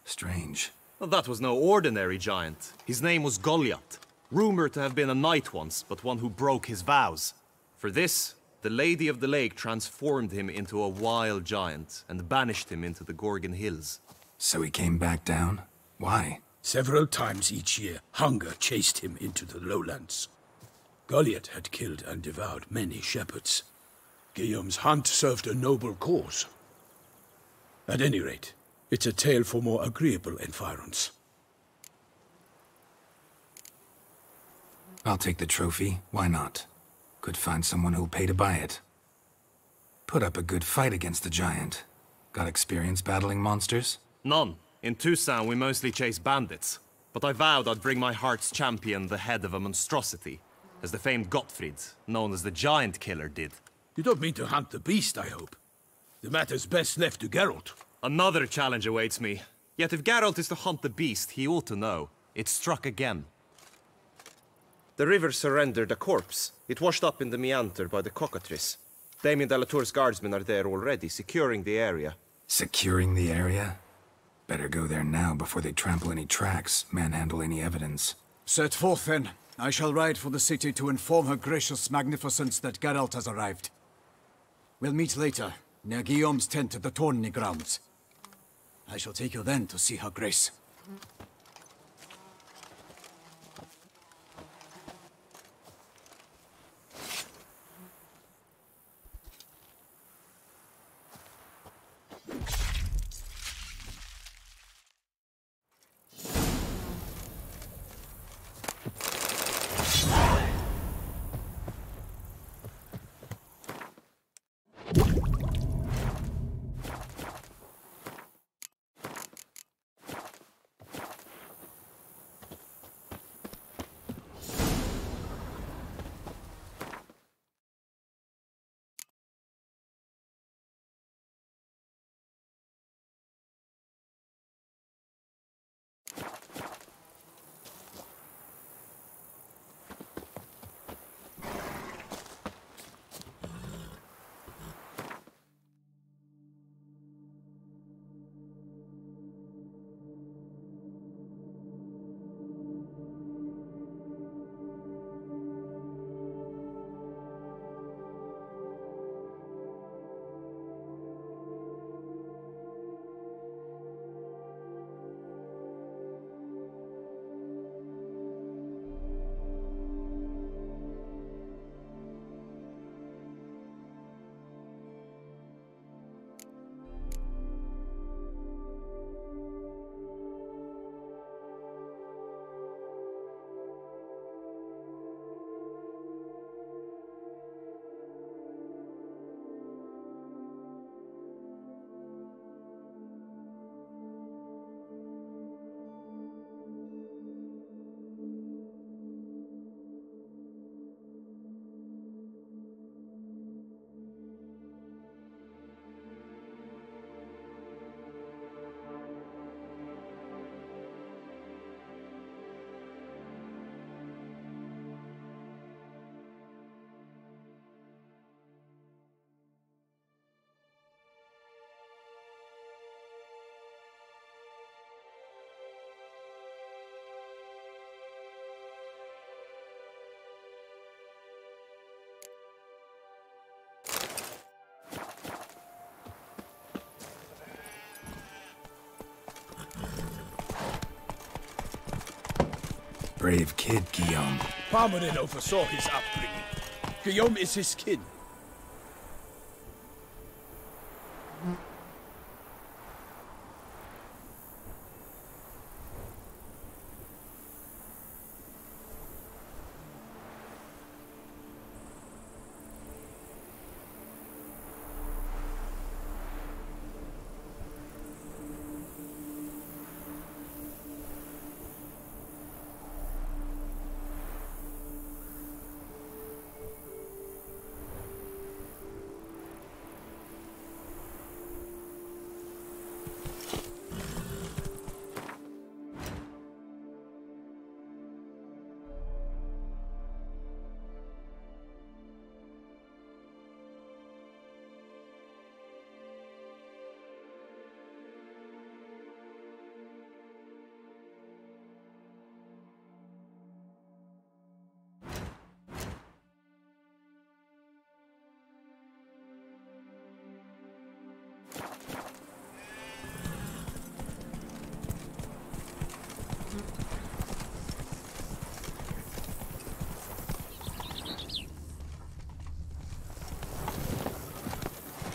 Strange.
Well, that was no ordinary giant. His name was Goliath, rumored to have been a knight once, but one who broke his vows. For this, the Lady of the Lake transformed him into a wild giant and banished him into the Gorgon Hills.
So he came back down? Why?
Several times each year, hunger chased him into the lowlands. Goliath had killed and devoured many shepherds. Guillaume's hunt served a noble cause. At any rate, it's a tale for more agreeable environs.
I'll take the trophy. Why not? Could find someone who'll pay to buy it. Put up a good fight against the giant. Got experience battling monsters?
None. In Toussaint we mostly chase bandits. But I vowed I'd bring my heart's champion the head of a monstrosity, as the famed Gottfried, known as the Giant Killer, did.
You don't mean to hunt the beast, I hope. The matter's best left to Geralt.
Another challenge awaits me. Yet if Geralt is to hunt the beast, he ought to know. It struck again. The river surrendered a corpse. It washed up in the meander by the cockatrice. Damien de la Tour's guardsmen are there already, securing the area.
Securing the area? Better go there now before they trample any tracks, manhandle any evidence.
Set forth then. I shall ride for the city to inform her gracious magnificence that Geralt has arrived. We'll meet later, near Guillaume's tent at the Tourney grounds. I shall take you then to see her grace.
Brave kid, Guillaume.
Parmanin oversaw his upbringing. Guillaume is his kin.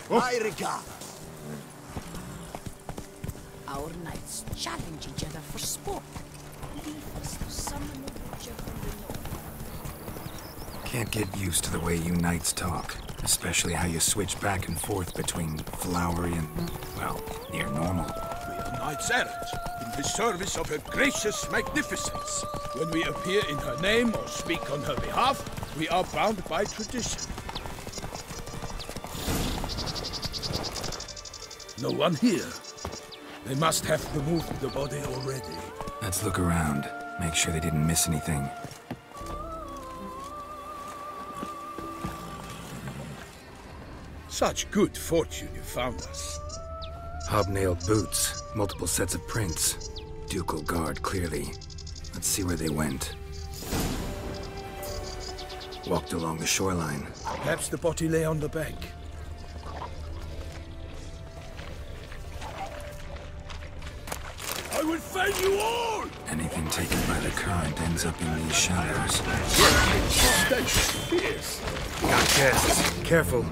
My regard. Our knights challenge each other for sport. Leave us to summon a witcher from the north.
Can't get used to the way you knights talk. Especially how you switch back and forth between flowery and, well, near normal.
We are knights errant, in the service of her gracious magnificence. When we appear in her name or speak on her behalf, we are bound by tradition. No one here. They must have removed the body already.
Let's look around. Make sure they didn't miss anything.
Such good fortune you found us.
Hobnailed boots, multiple sets of prints. Ducal guard, clearly. Let's see where they went. Walked along the shoreline.
Perhaps the body lay on the bank. I will find you all!
Anything taken by the current ends up in these shallows.
Stench fierce.
Got guests. Careful.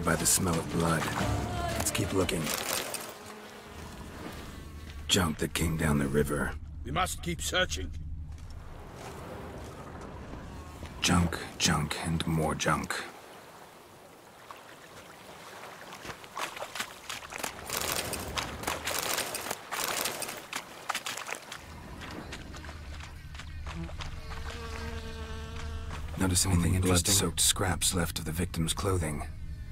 By the smell of blood. Let's keep looking. Junk that came down the river.
We must keep searching.
Junk, junk, and more junk. Notice anything blood-soaked scraps left of the victim's clothing.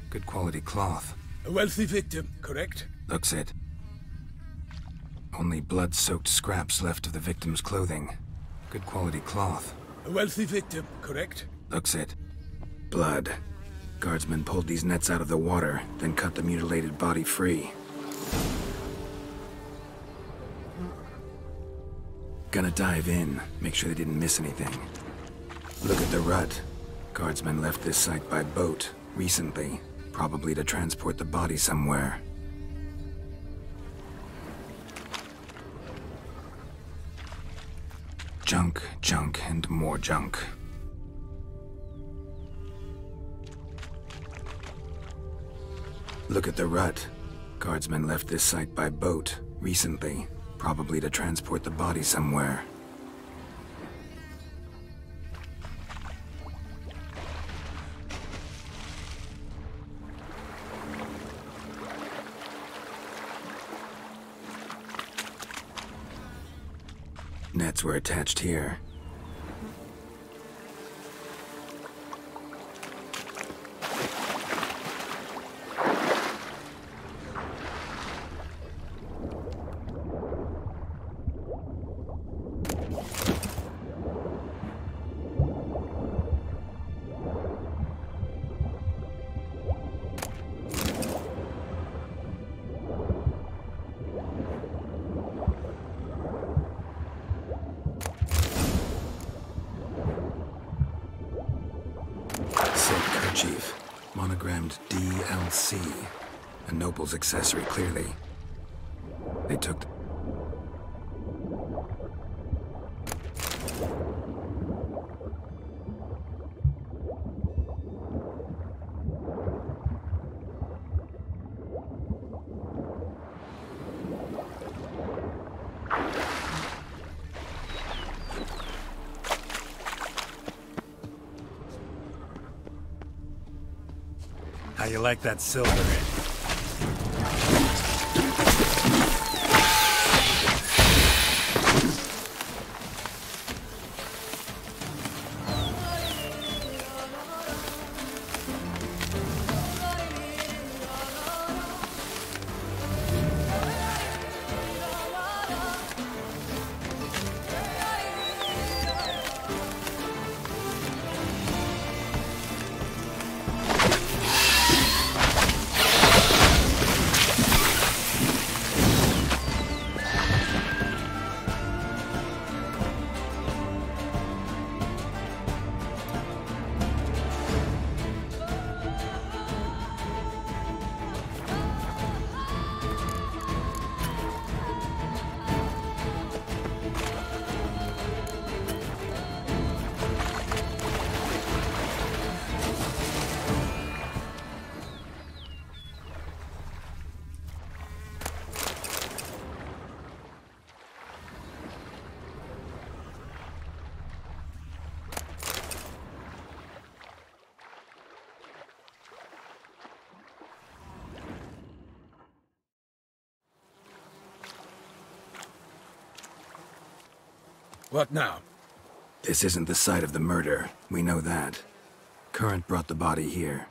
Good quality cloth.
A wealthy victim, correct?
Looks it. Only blood-soaked scraps left of the victim's clothing. Good quality cloth.
A wealthy victim, correct?
Looks it. Blood. Guardsmen pulled these nets out of the water, then cut the mutilated body free. Gonna dive in, make sure they didn't miss anything. Look at the rut. Guardsmen left this site by boat, recently. Probably to transport the body somewhere. Junk, junk, and more junk. Look at the rut. Guardsmen left this site by boat, recently. Probably to transport the body somewhere. Nets were attached here. Monogrammed DLC. A noble's accessory, clearly. They took...
How you like that silver?
What now?
This isn't the site of the murder. We know that. Current brought the body here.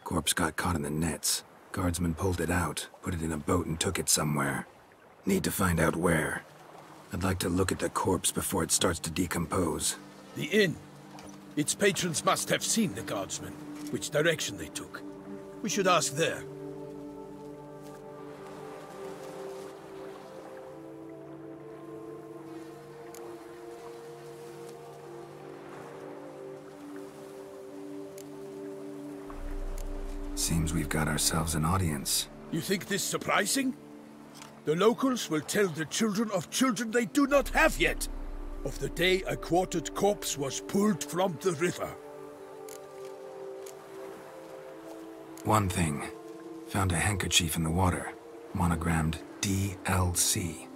Corpse got caught in the nets. Guardsmen pulled it out, put it in a boat and took it somewhere. Need to find out where. I'd like to look at the corpse before it starts to decompose.
The inn. Its patrons must have seen the guardsmen, which direction they took. We should ask there.
Seems we've got ourselves an audience.
You think this surprising? The locals will tell the children of children they do not have yet, of the day a quartered corpse was pulled from the river.
One thing. Found a handkerchief in the water. Monogrammed DLC.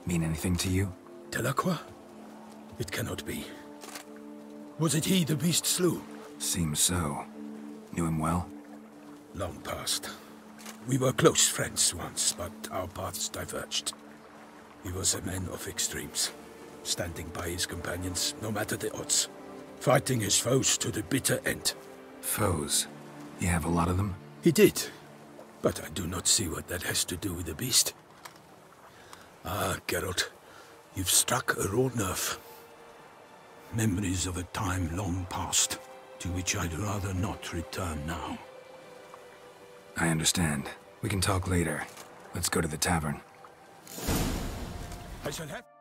Mean anything to you?
Delacroix? It cannot be. Was it he the beast slew?
Seems so. Knew him well?
Long past. We were close friends once, but our paths diverged. He was a man of extremes, standing by his companions, no matter the odds. Fighting his foes to the bitter end.
Foes? You have a lot of them?
He did, but I do not see what that has to do with the beast. Ah, Geralt, you've struck a raw nerve. Memories of a time long past, to which I'd rather not return now.
I understand. We can talk later. Let's go to the tavern.
I shall have...